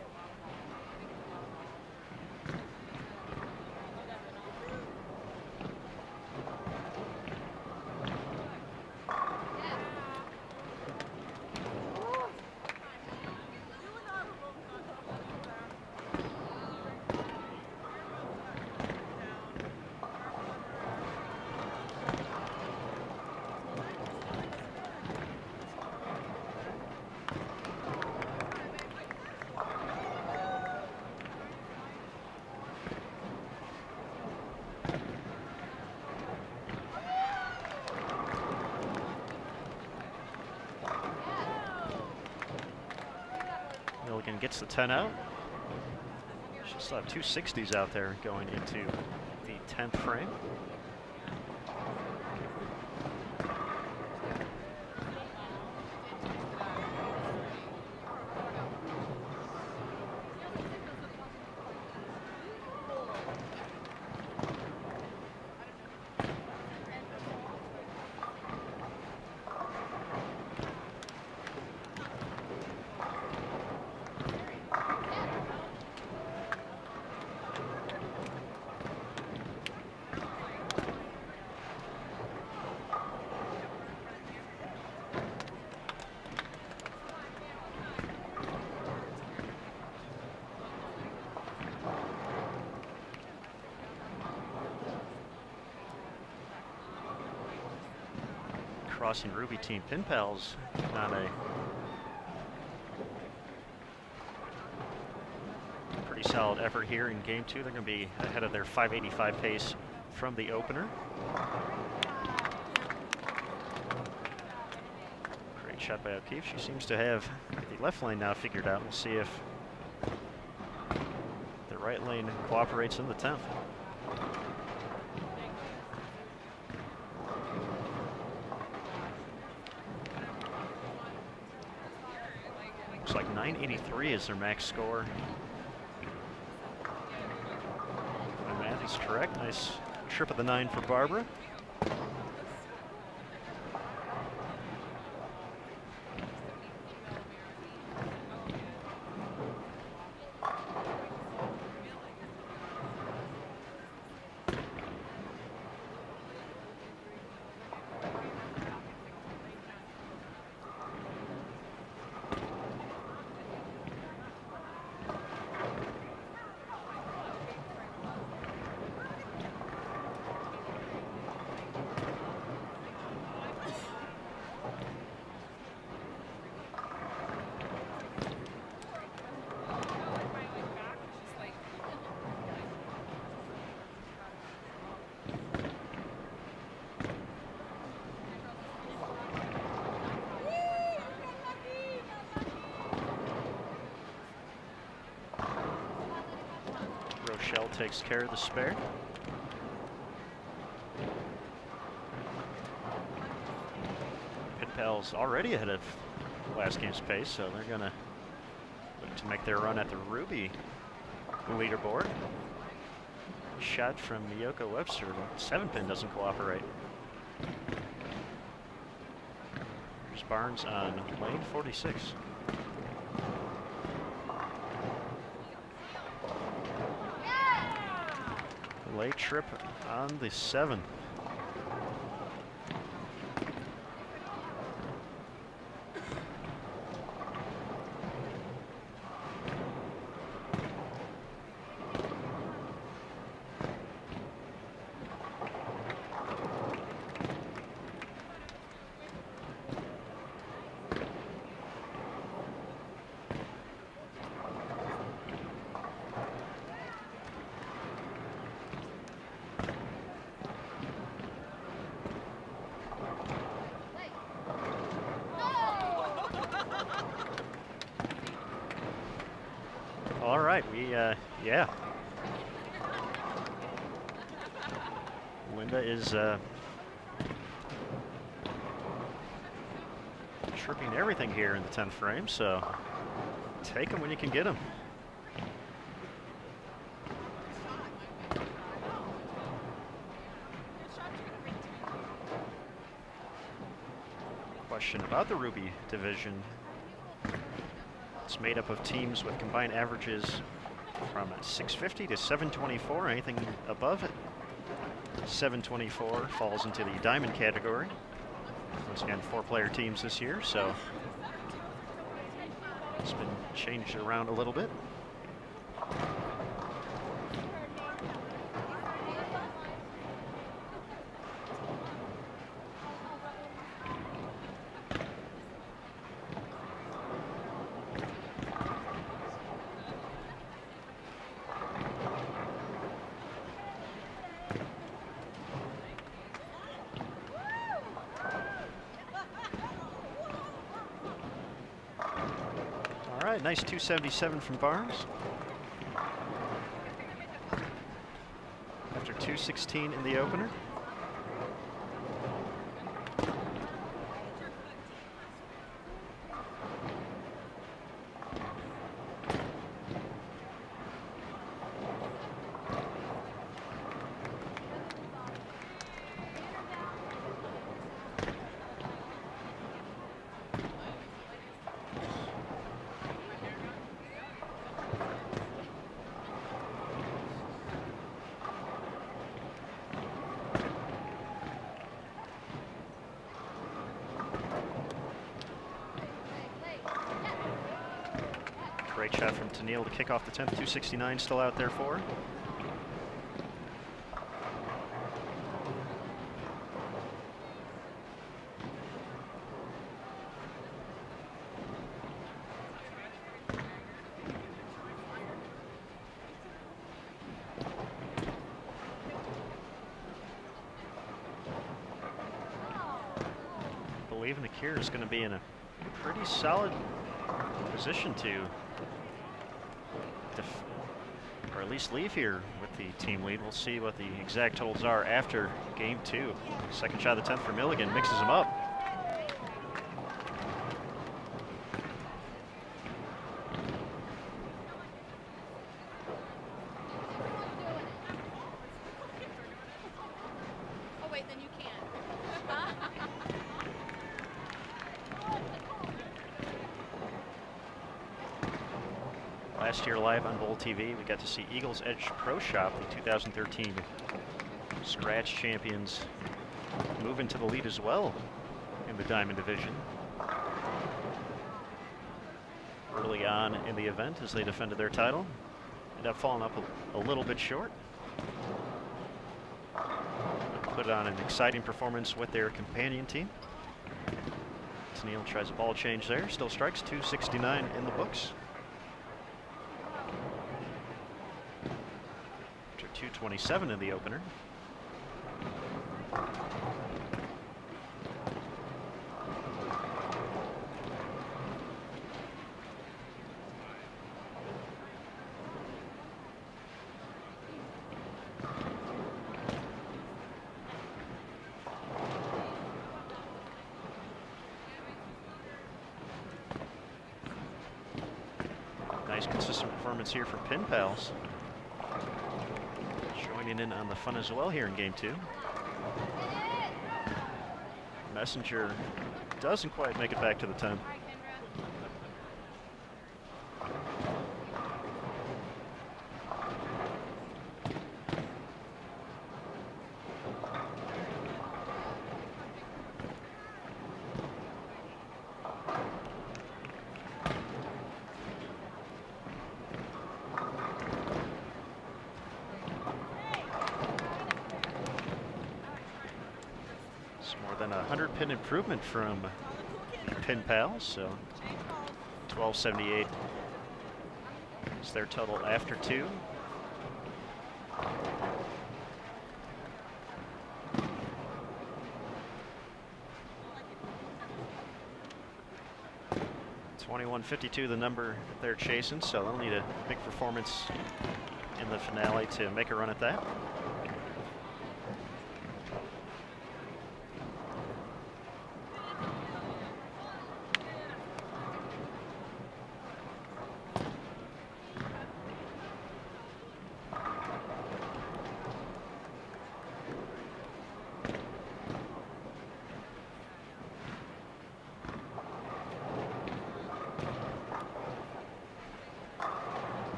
Milligan gets the 10 out. She still have 2 60s out there going into the 10th frame. Crossing Ruby team pin pals on a pretty solid effort here in game 2. They're going to be ahead of their 585 pace from the opener. Great shot by O'Keefe. She seems to have the left lane now figured out. We'll see if the right lane cooperates in the 10th. Looks like 983 is their max score. My math is correct. Nice trip of the 9 for Barbara. Rochelle takes care of the spare. Pit pals already ahead of last game's pace, so they're gonna look to make their run at the Ruby leaderboard. Shot from Miyoko Webster, 7-pin doesn't cooperate. Here's Barnes on lane 46. Late trip on the 7. All right, yeah. Lynda is tripping everything here in the 10th frame, so take them when you can get them. Question about the Ruby division. It's made up of teams with combined averages from 650 to 724. Anything above it, 724 falls into the diamond category. Once again, 4-player teams this year, so it's been changed around a little bit. right, nice 277 from Barnes. After 216 in the opener. Great shot from Tennelle to kick off the 10th. 269 still out there for her. Bowlieve In A Cure is going to be in a pretty solid position to or at least leave here with the team lead. We'll see what the exact totals are after game 2. Second shot of the 10th for Milligan, mixes them up. Oh wait, then you can't. Last year live on BowlTV, we got to see Eagles Edge Pro Shop, the 2013 Scratch champions, move into the lead as well in the Diamond Division. Early on in the event as they defended their title, ended up falling up a little bit short. Put on an exciting performance with their companion team. Tennelle tries a ball change there, still strikes. 269 in the books. 227 in the opener. Nice consistent performance here from Pin Pals. Joining in on the fun as well here in game 2. Messenger doesn't quite make it back to the 10. Than a 100-pin improvement from Pin Pals, so 1278 is their total after 2. $21.52 the number they're chasing, so they'll need a big performance in the finale to make a run at that.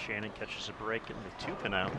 Shannon catches a break in the 2-pin out.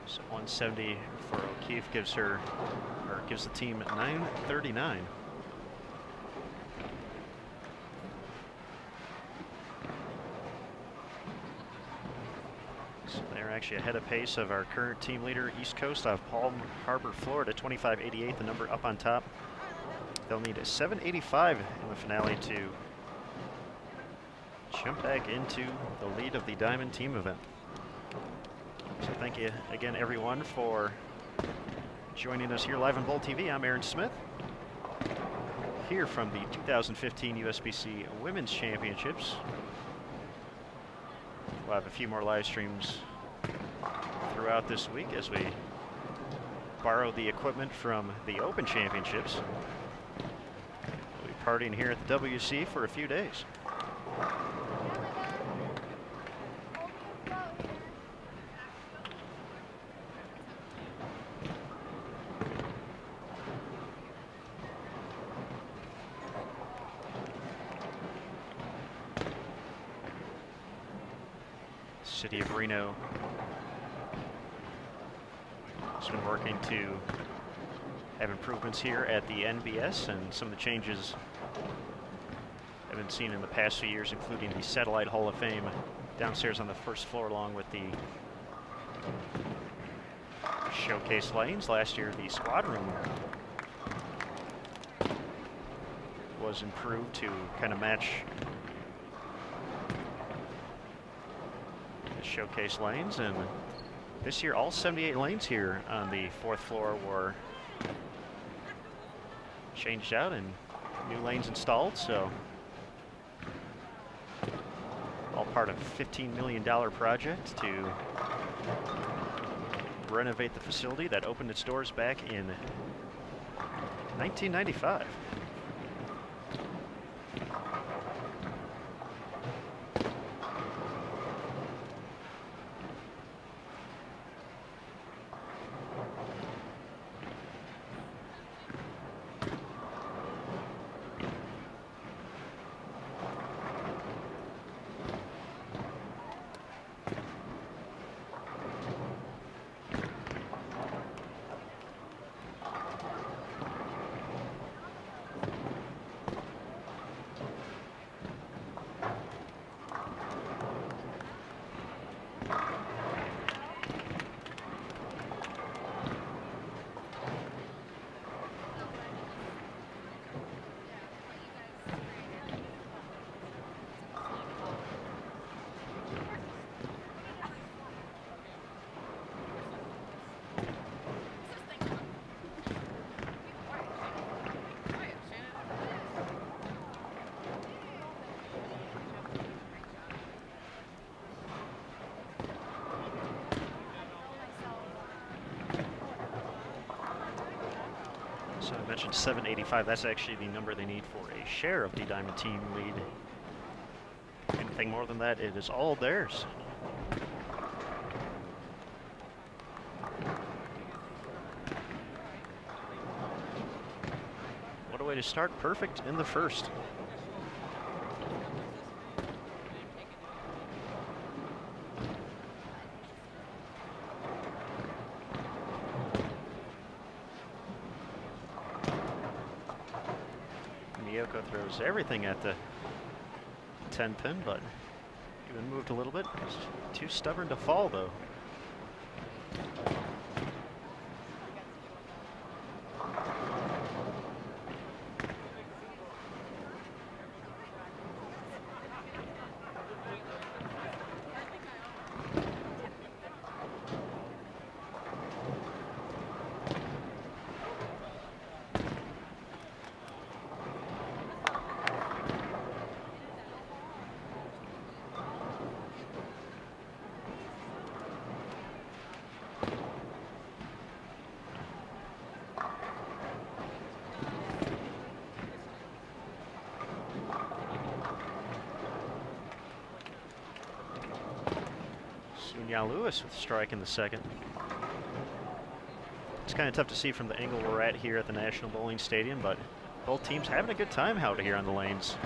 So 170 for O'Keefe gives her, or gives the team 939. So they're actually ahead of pace of our current team leader, East Coast, out of Palm Harbor, Florida, 25.88, the number up on top. They'll need a 7.85 in the finale to jump back into the lead of the Diamond Team event. So thank you again, everyone, for joining us here live on BowlTV. I'm Aaron Smith, here from the 2015 USBC Women's Championships. We'll have a few more live streams throughout this week as we borrow the equipment from the Open Championships. We'll be partying here at the WC for a few days. City of Reno has been working to have improvements here at the NBS, and some of the changes have been seen in the past few years, including the Satellite Hall of Fame downstairs on the first floor, along with the showcase lanes. Last year, the squad room was improved to kind of match showcase lanes, and this year all 78 lanes here on the fourth floor were changed out and new lanes installed, so all part of a $15 million project to renovate the facility that opened its doors back in 1995. So I mentioned 785. That's actually the number they need for a share of the Diamond Team lead. Anything more than that, it is all theirs. What a way to start. Perfect in the first. Throws everything at the 10 pin, but even moved a little bit. He's too stubborn to fall, though. Lewis with a strike in the second. It's kind of tough to see from the angle we're at here at the National Bowling Stadium, but both teams having a good time out here on the lanes.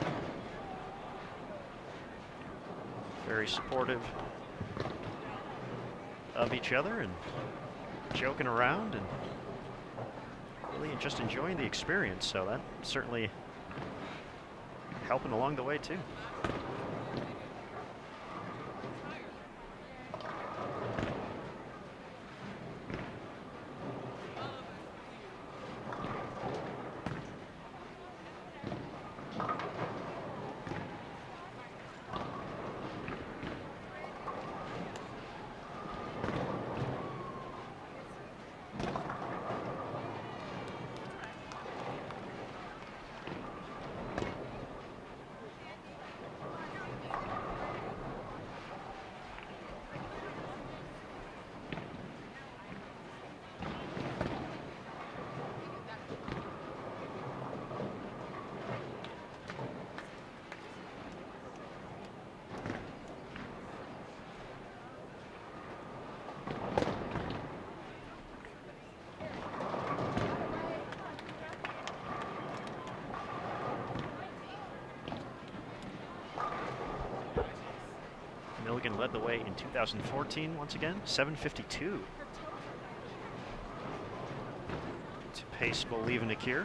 Very supportive of each other, and joking around and really just enjoying the experience. So that certainly helping along the way too. Milligan led the way in 2014 once again, 7:52 to pace Bowlieve In A Cure.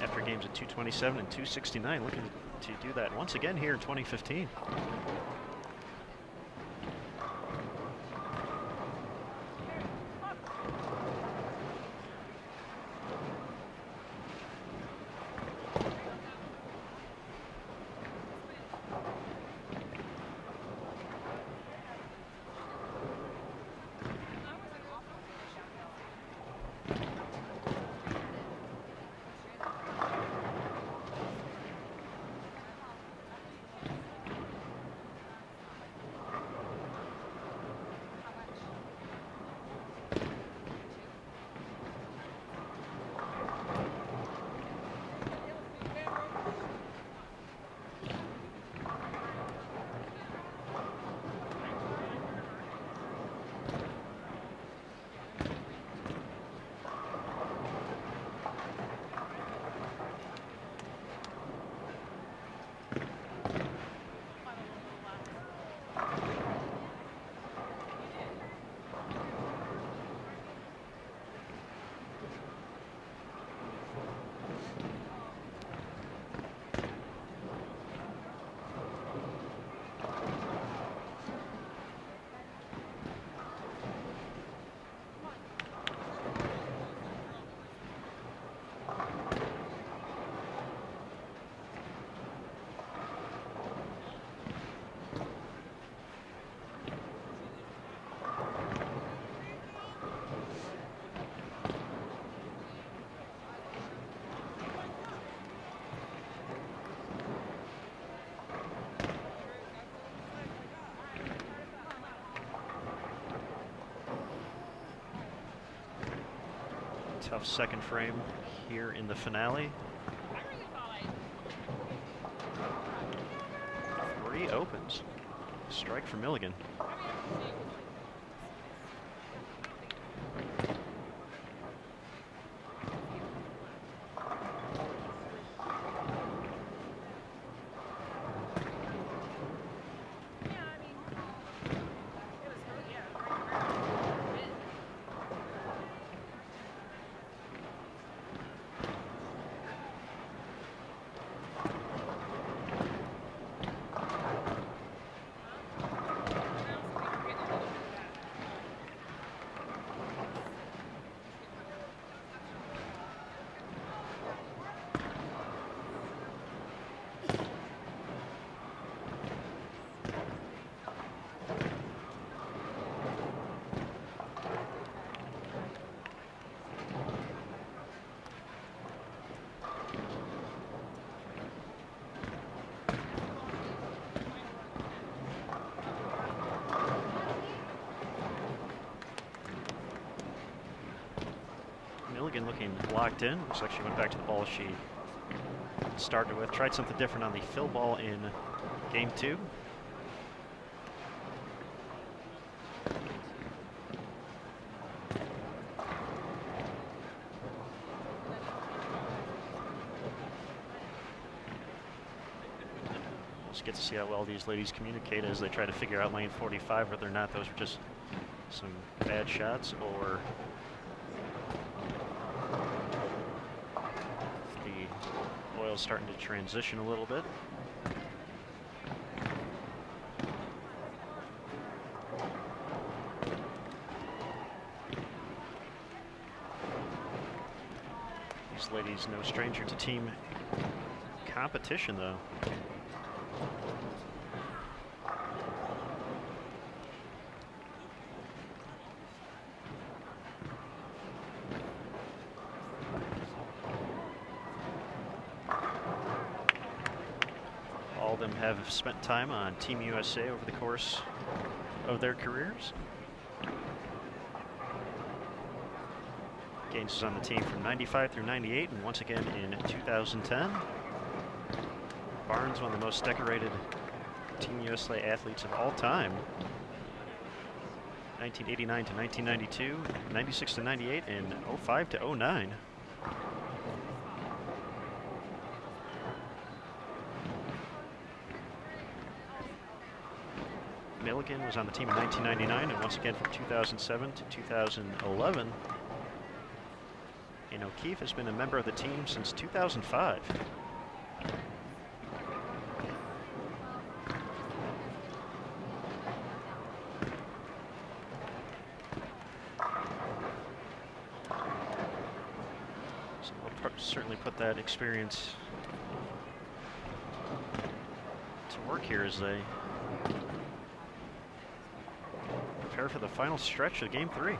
After games at 2:27 and 2:69, looking to do that once again here in 2015. Tough second frame here in the finale. 3 opens. Strike for Milligan. Milligan looking locked in. Looks like she went back to the ball she started with. Tried something different on the fill ball in game 2. get to see how well these ladies communicate as they try to figure out lane 45, whether or not those were just some bad shots or the oil's starting to transition a little bit. These ladies no stranger to team competition, though. All of them have spent time on Team USA over the course of their careers. Gaines is on the team from 95 through 98 and once again in 2010. Barnes, one of the most decorated Team USA athletes of all time. 1989 to 1992, 96 to 98, and 05 to 09. Milligan was on the team in 1999 and once again from 2007 to 2011. And O'Keefe has been a member of the team since 2005. So we'll certainly put that experience to work here as they prepare for the final stretch of Game 3.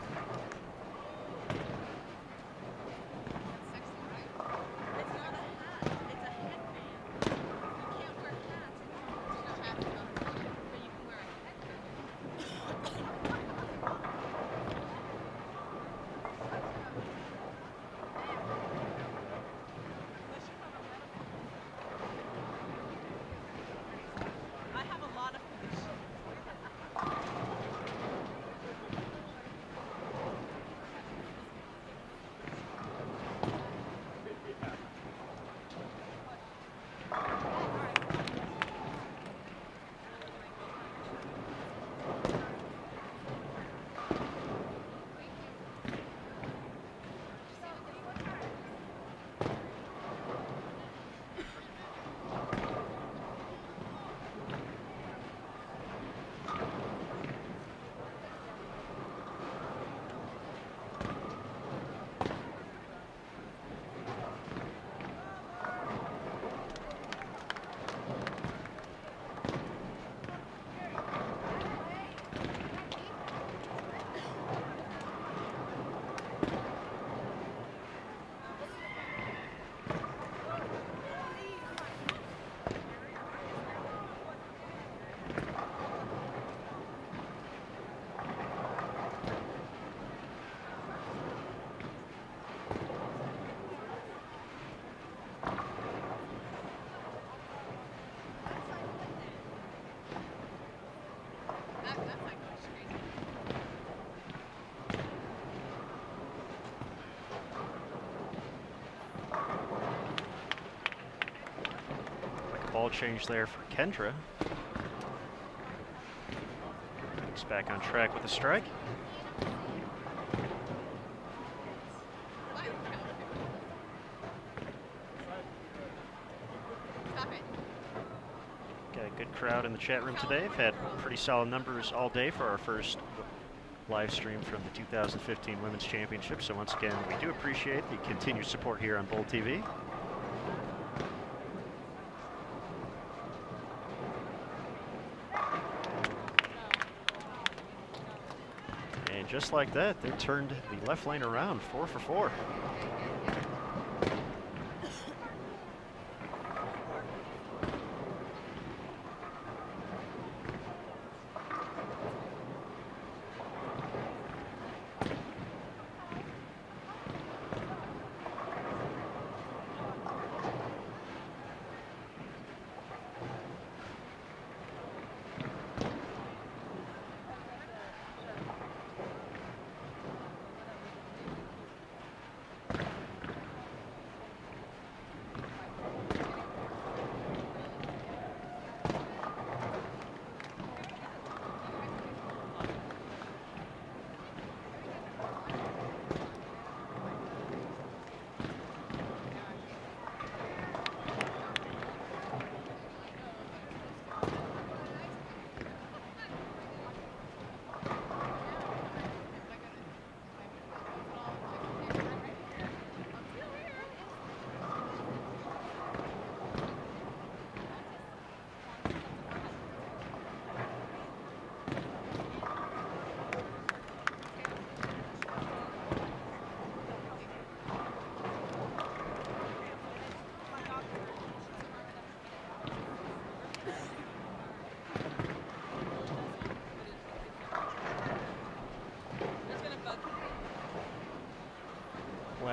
Ball change there for Kendra. He's back on track with a strike. Got a good crowd in the chat room today. We've had pretty solid numbers all day for our first live stream from the 2015 Women's Championship. So once again, we do appreciate the continued support here on BowlTV. Just like that, they turned the left lane around, 4 for 4.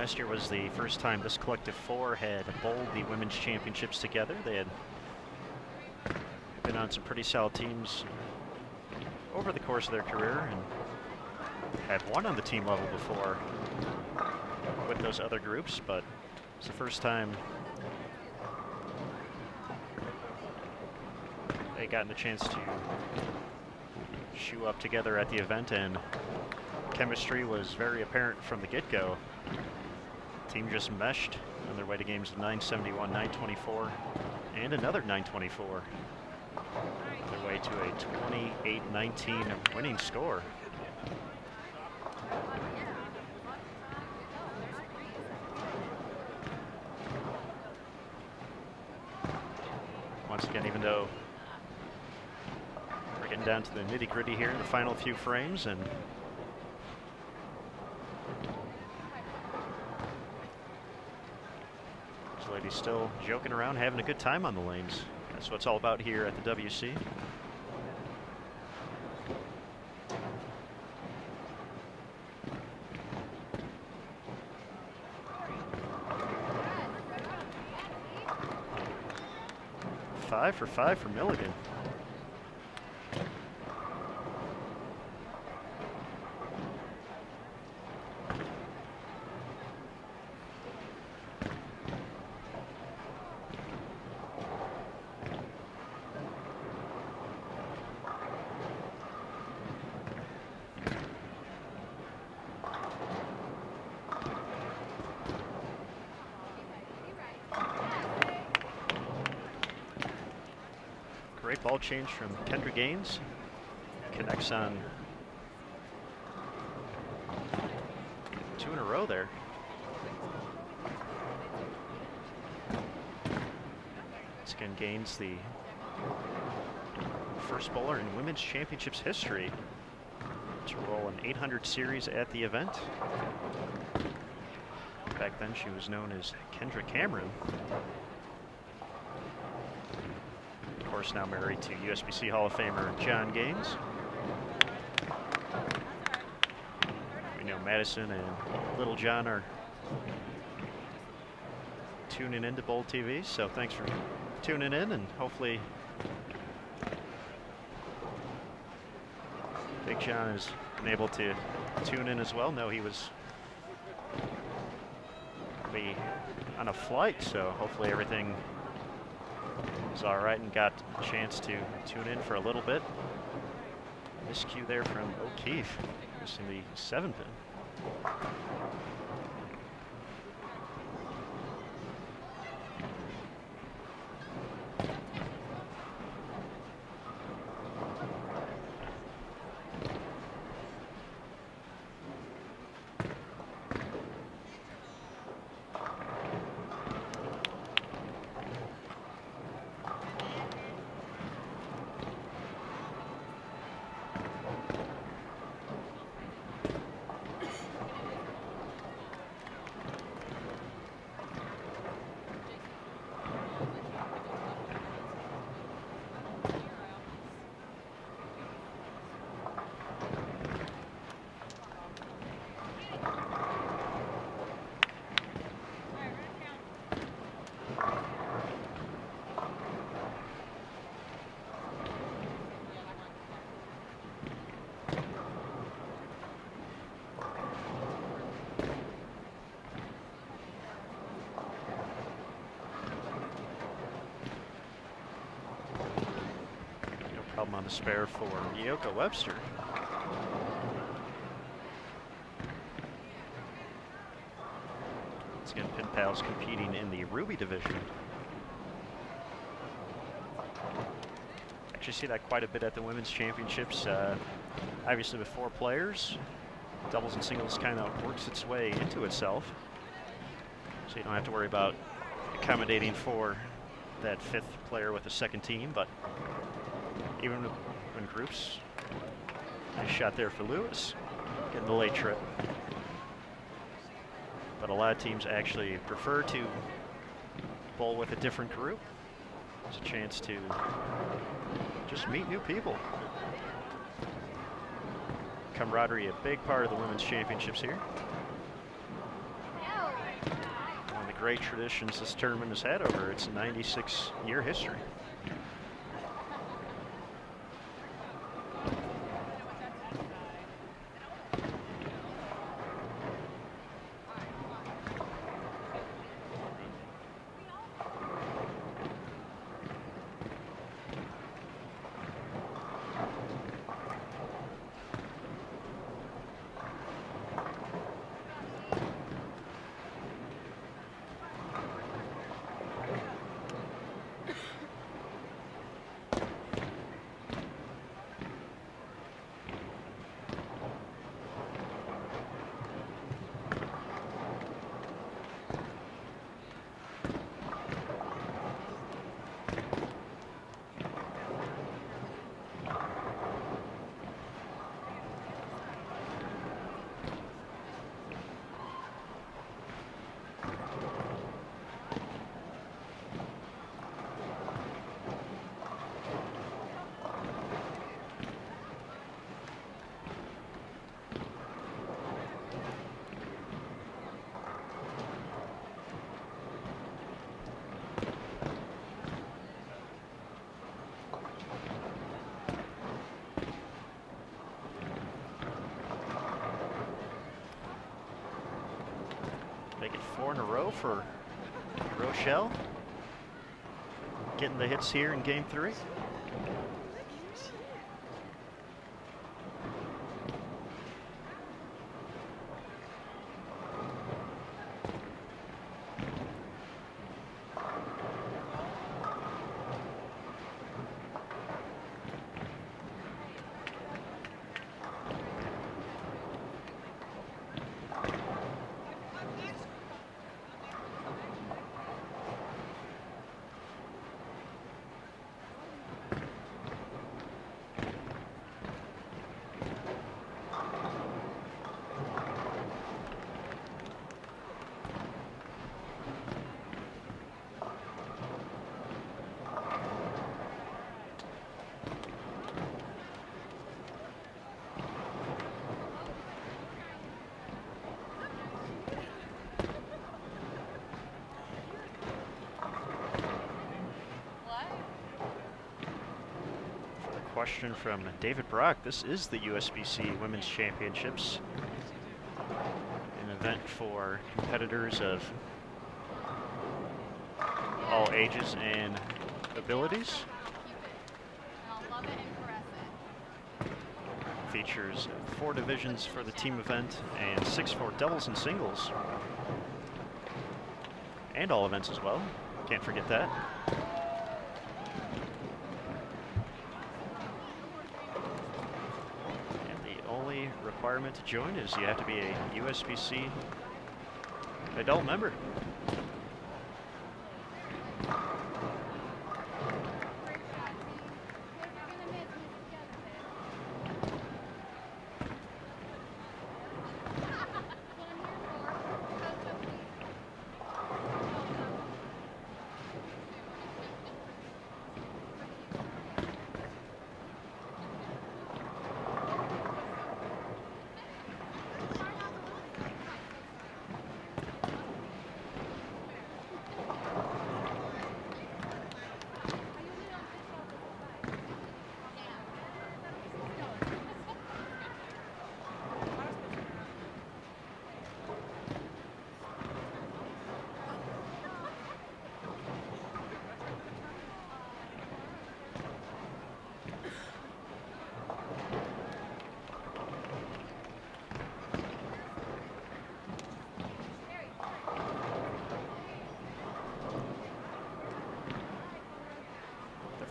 Last year was the first time this collective four had bowled the women's championships together. They had been on some pretty solid teams over the course of their career and had won on the team level before with those other groups, but it's the first time they gotten the chance to shoe up together at the event, and chemistry was very apparent from the get-go. Team just meshed on their way to games of 971, 924, and another 924. Their way to a 28-19 winning score. Once again, even though we're getting down to the nitty-gritty here in the final few frames, and this lady's still joking around, having a good time on the lanes. That's what it's all about here at the WC. Five for Milligan. Great ball change from Kendra Gaines. Connects on two in a row there. Once again, Gaines, the first bowler in women's championships history to roll an 800 series at the event. Back then she was known as Kendra Cameron. Of course, now married to USBC Hall of Famer John Gaines. We know Madison and Little John are tuning into BowlTV, so thanks for tuning in, and hopefully Big John has been able to tune in as well. No, he was on a flight, so hopefully everything is all right and got a chance to tune in for a little bit. Miscue there from O'Keefe, missing the 7-pin. Problem on the spare for Yoko Webster. Once again, Pin Pals competing in the Ruby division. Actually see that quite a bit at the women's championships. Obviously with 4 players, doubles and singles kind of works its way into itself. So you don't have to worry about accommodating for that 5th player with a second team, but even in groups, nice shot there for Lewis, getting the late trip. But a lot of teams actually prefer to bowl with a different group. It's a chance to just meet new people. Camaraderie, a big part of the women's championships here. great traditions this tournament has had over its 96-year history. Make it 4 in a row for Rochelle. Getting the hits here in game 3. Question from David Brock. This is the USBC Women's Championships, an event for competitors of all ages and abilities. Features 4 divisions for the team event and 6 for doubles and singles, and all events as well. Can't forget that. Requirement to join is you have to be a USBC adult member.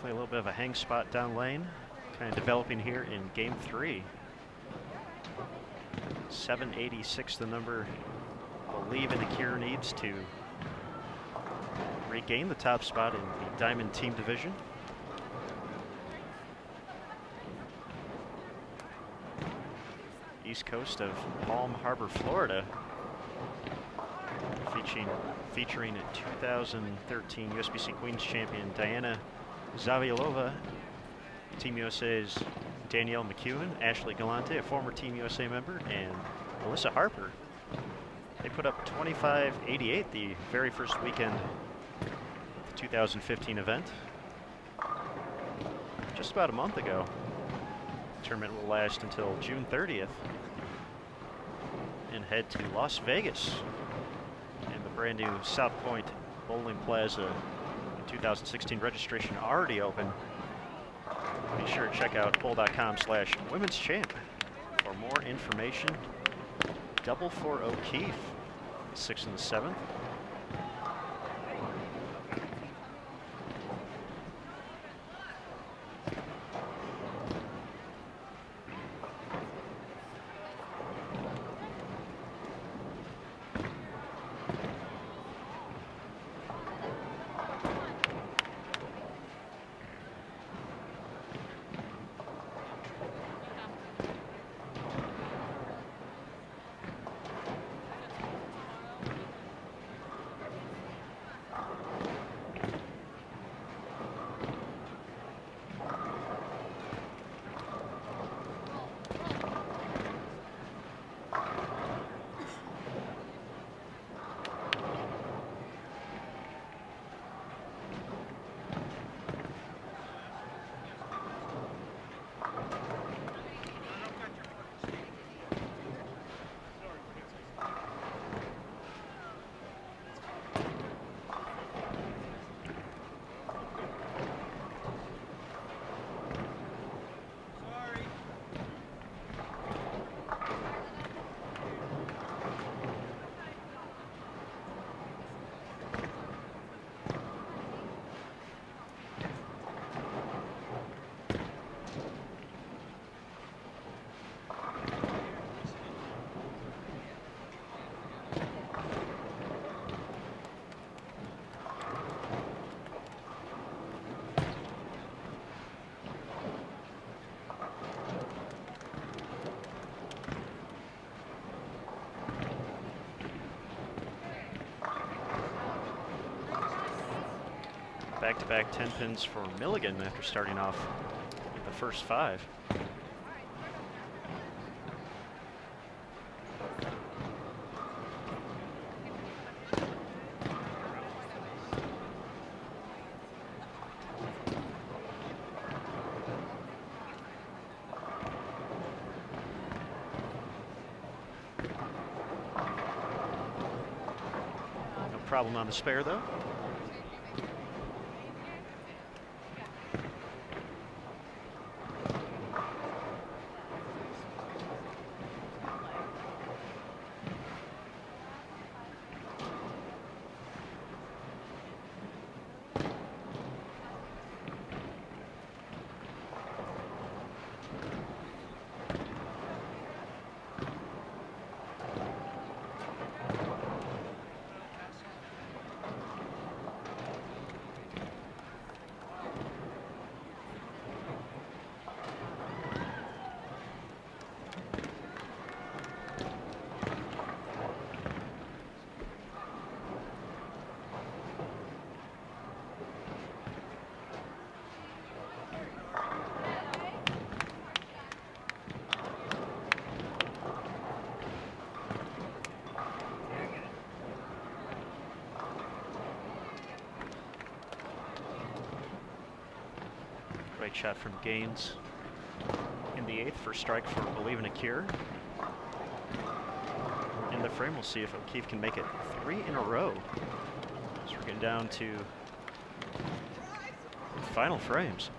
A little bit of a hang spot down lane, kind of developing here in game 3. 786 the number Bowlieve In A Cure needs to regain the top spot in the Diamond Team Division. East coast of Palm Harbor, Florida, featuring 2013 USBC Queens champion Diana Zavialova, Team USA's Danielle McEwen, Ashley Galante, a former Team USA member, and Alyssa Harper, They put up 25-88 the very first weekend of the 2015 event. Just about a month ago. The tournament will last until June 30th and head to Las Vegas and the brand new South Point Bowling Plaza. 2016 registration already open. Be sure to check out bowl.com/women's champ for more information. Double for O'Keefe, 6th and the 7th. Back-to-back 10 pins for Milligan after starting off with the first 5. No problem on the spare though. Great shot from Gaines in the 8th for strike for Bowlieve In A Cure. In the frame, we'll see if O'Keefe can make it 3 in a row. So we're getting down to final frames.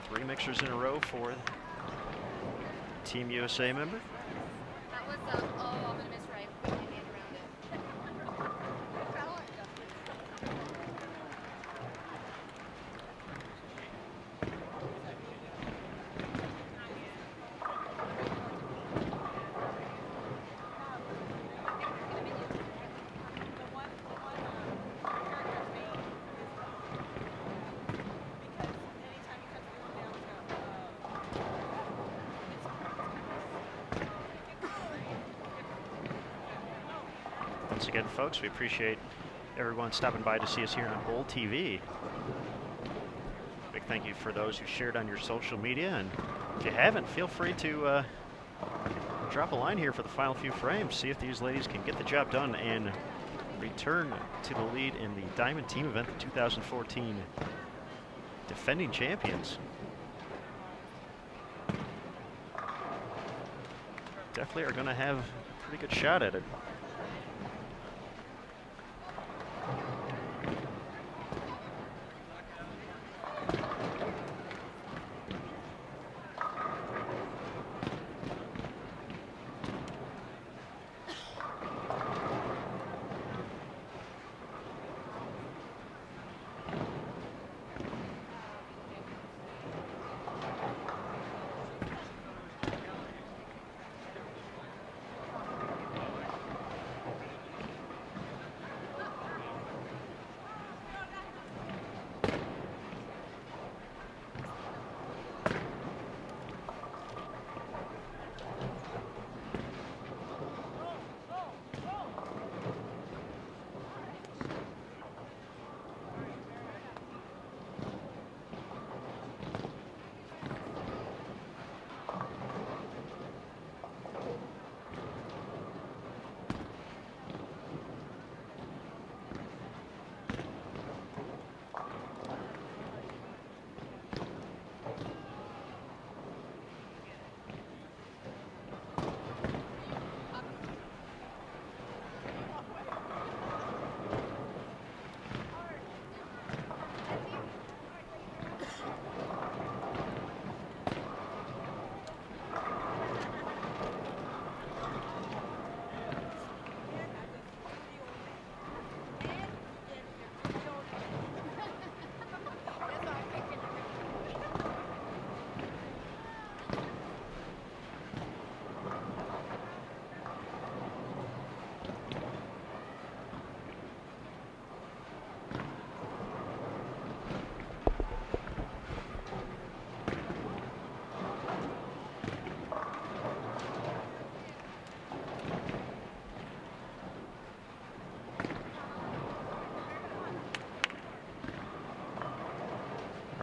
Three mixers in a row for Team USA member. That was, oh, I'm going to miss right. Put my hand around it. Once again, folks, we appreciate everyone stopping by to see us here on BowlTV. Big Thank you for those who shared on your social media. And if you haven't, feel free to drop a line here for the final few frames. See if these ladies can get the job done and return to the lead in the Diamond Team event, the 2014 defending champions. Definitely are going to have a pretty good shot at it.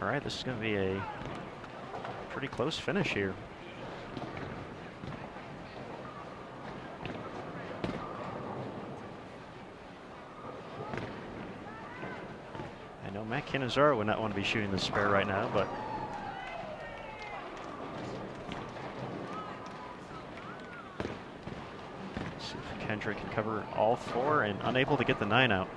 All right, this is going to be a pretty close finish here. I know Matt Cannizzaro would not want to be shooting the spare right now, but let's see if Kendra can cover all four and unable to get the 9 out.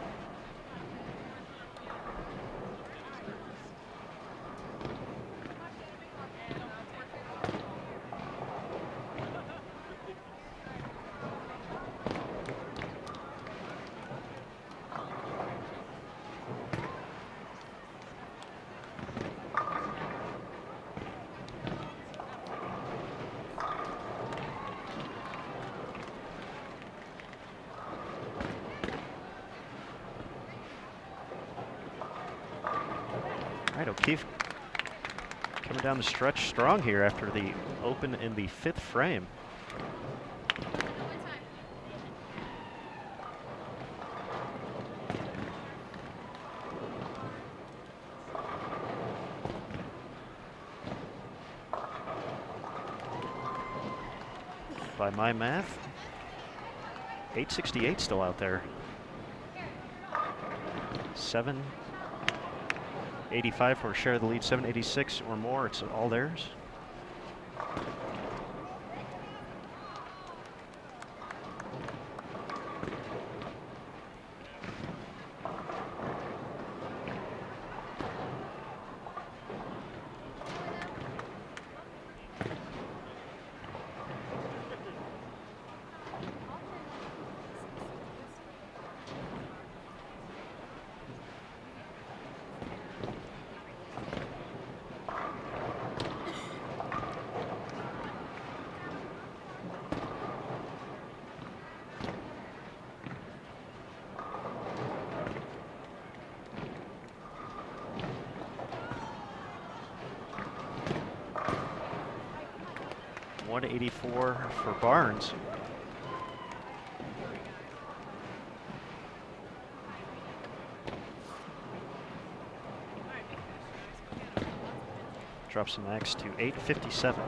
O'Keefe coming down the stretch strong here after the open in the 5th frame. By my math, 868 still out there. 785 for a share of the lead, 786 or more, it's all theirs. $184 for Barnes. Drops the max to 857.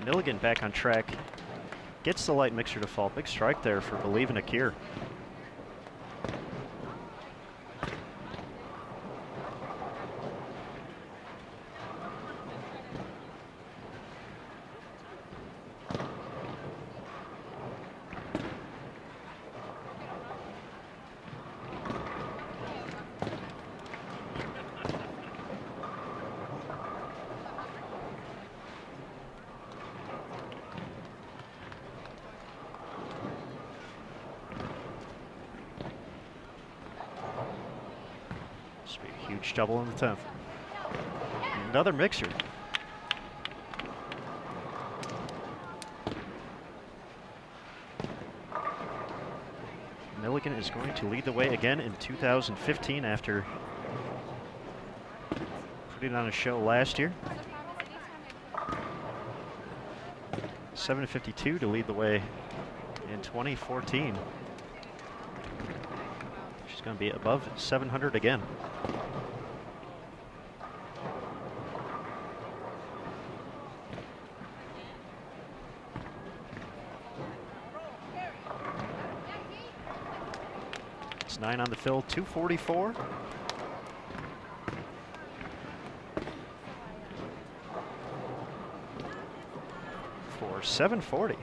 Milligan back on track. Gets the light mixer to fall. Big strike there for Bowlieve In A Cure. Huge double in the 10th. Another mixer. Milligan is going to lead the way again in 2015 after putting on a show last year. 752 to lead the way in 2014. She's going to be above 700 again. It's 9 on the fill, 244. For 740.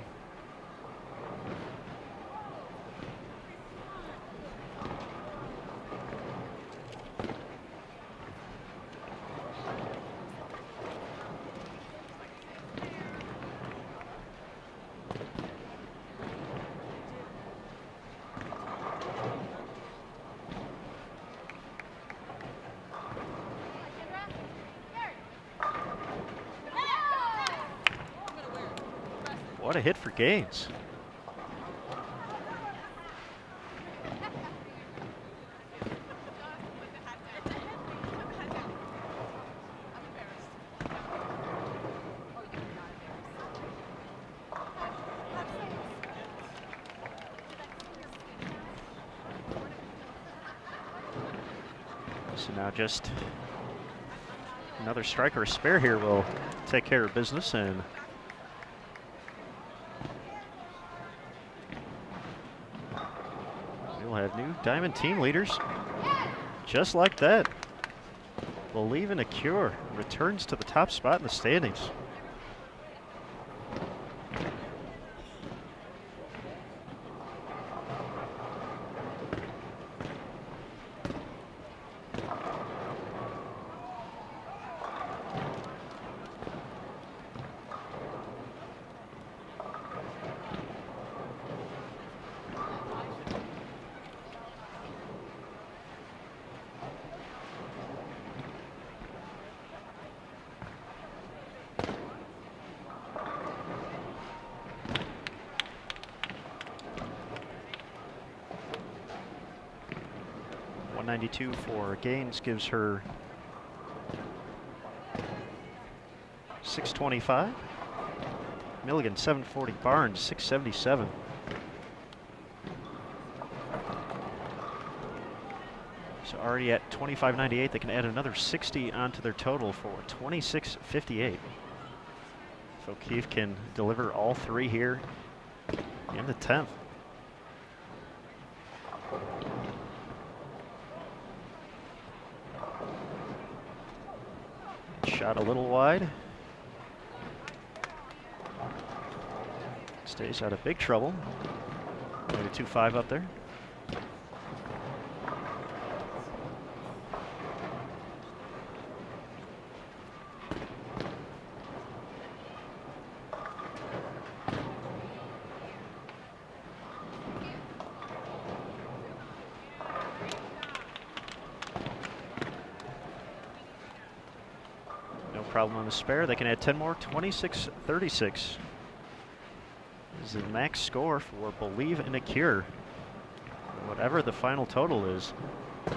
What a hit for Gaines. So now just another strike or a spare here will take care of business, and we'll have new Diamond team leaders just like that. Bowlieve In A Cure returns to the top spot in the standings. .92 for Gaines gives her 625. Milligan 740. Barnes 677. So already at 25.98, they can add another 60 onto their total for 26.58. If O'Keefe can deliver all three here in the 10th. Shot a little wide. Stays out of big trouble. Maybe 2-5 up there. Problem on the spare. They can add 10 more. 26.36 is the max score for Bowlieve In A Cure. whatever the final total is. The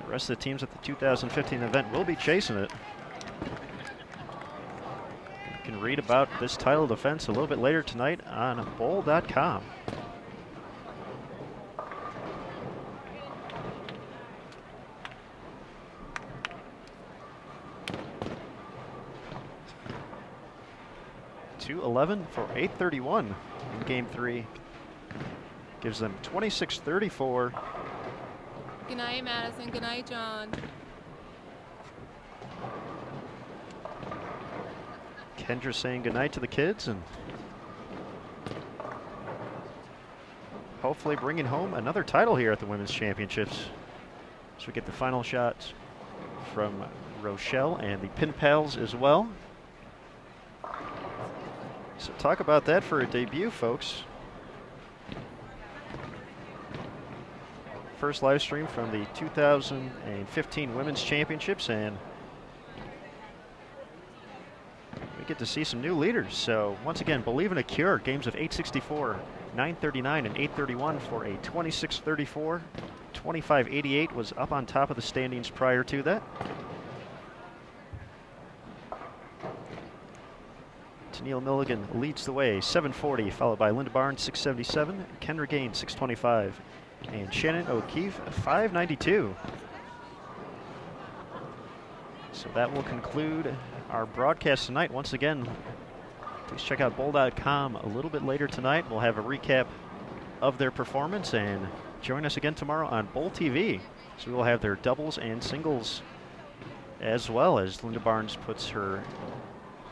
rest of the teams at the 2015 event will be chasing it. You can read about this title defense a little bit later tonight on bowl.com. .211 for 831 in game 3. Gives them 26-34. Good night, Madison. Good night, John. Kendra saying goodnight to the kids and hopefully bringing home another title here at the Women's Championships. So we get the final shots from Rochelle and the Pin Pals as well. So talk about that for a debut, folks. First live stream from the 2015 Women's Championships, and we get to see some new leaders. So once again, Bowlieve In A Cure, games of 864, 939, and 831 for a 26-34. 25-88 was up on top of the standings prior to that. Tennelle Milligan leads the way, 740, followed by Lynda Barnes, 677, Kendra Gaines, 625, and Shannon O'Keefe, 592. So that will conclude our broadcast tonight. Once again, please check out bowl.com a little bit later tonight. We'll have a recap of their performance, and join us again tomorrow on BowlTV. So we will have their doubles and singles, as well as Lynda Barnes puts her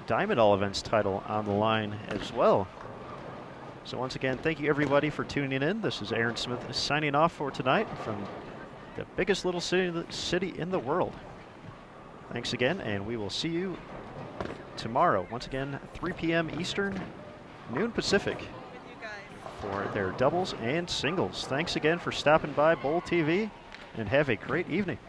Diamond All Events title on the line as well. So once again, thank you everybody for tuning in. This is Aaron Smith signing off for tonight from the biggest little city in the world. Thanks again, and we will see you tomorrow. Once again, 3 p.m. Eastern, noon Pacific, for their doubles and singles. Thanks again for stopping by BowlTV, and have a great evening.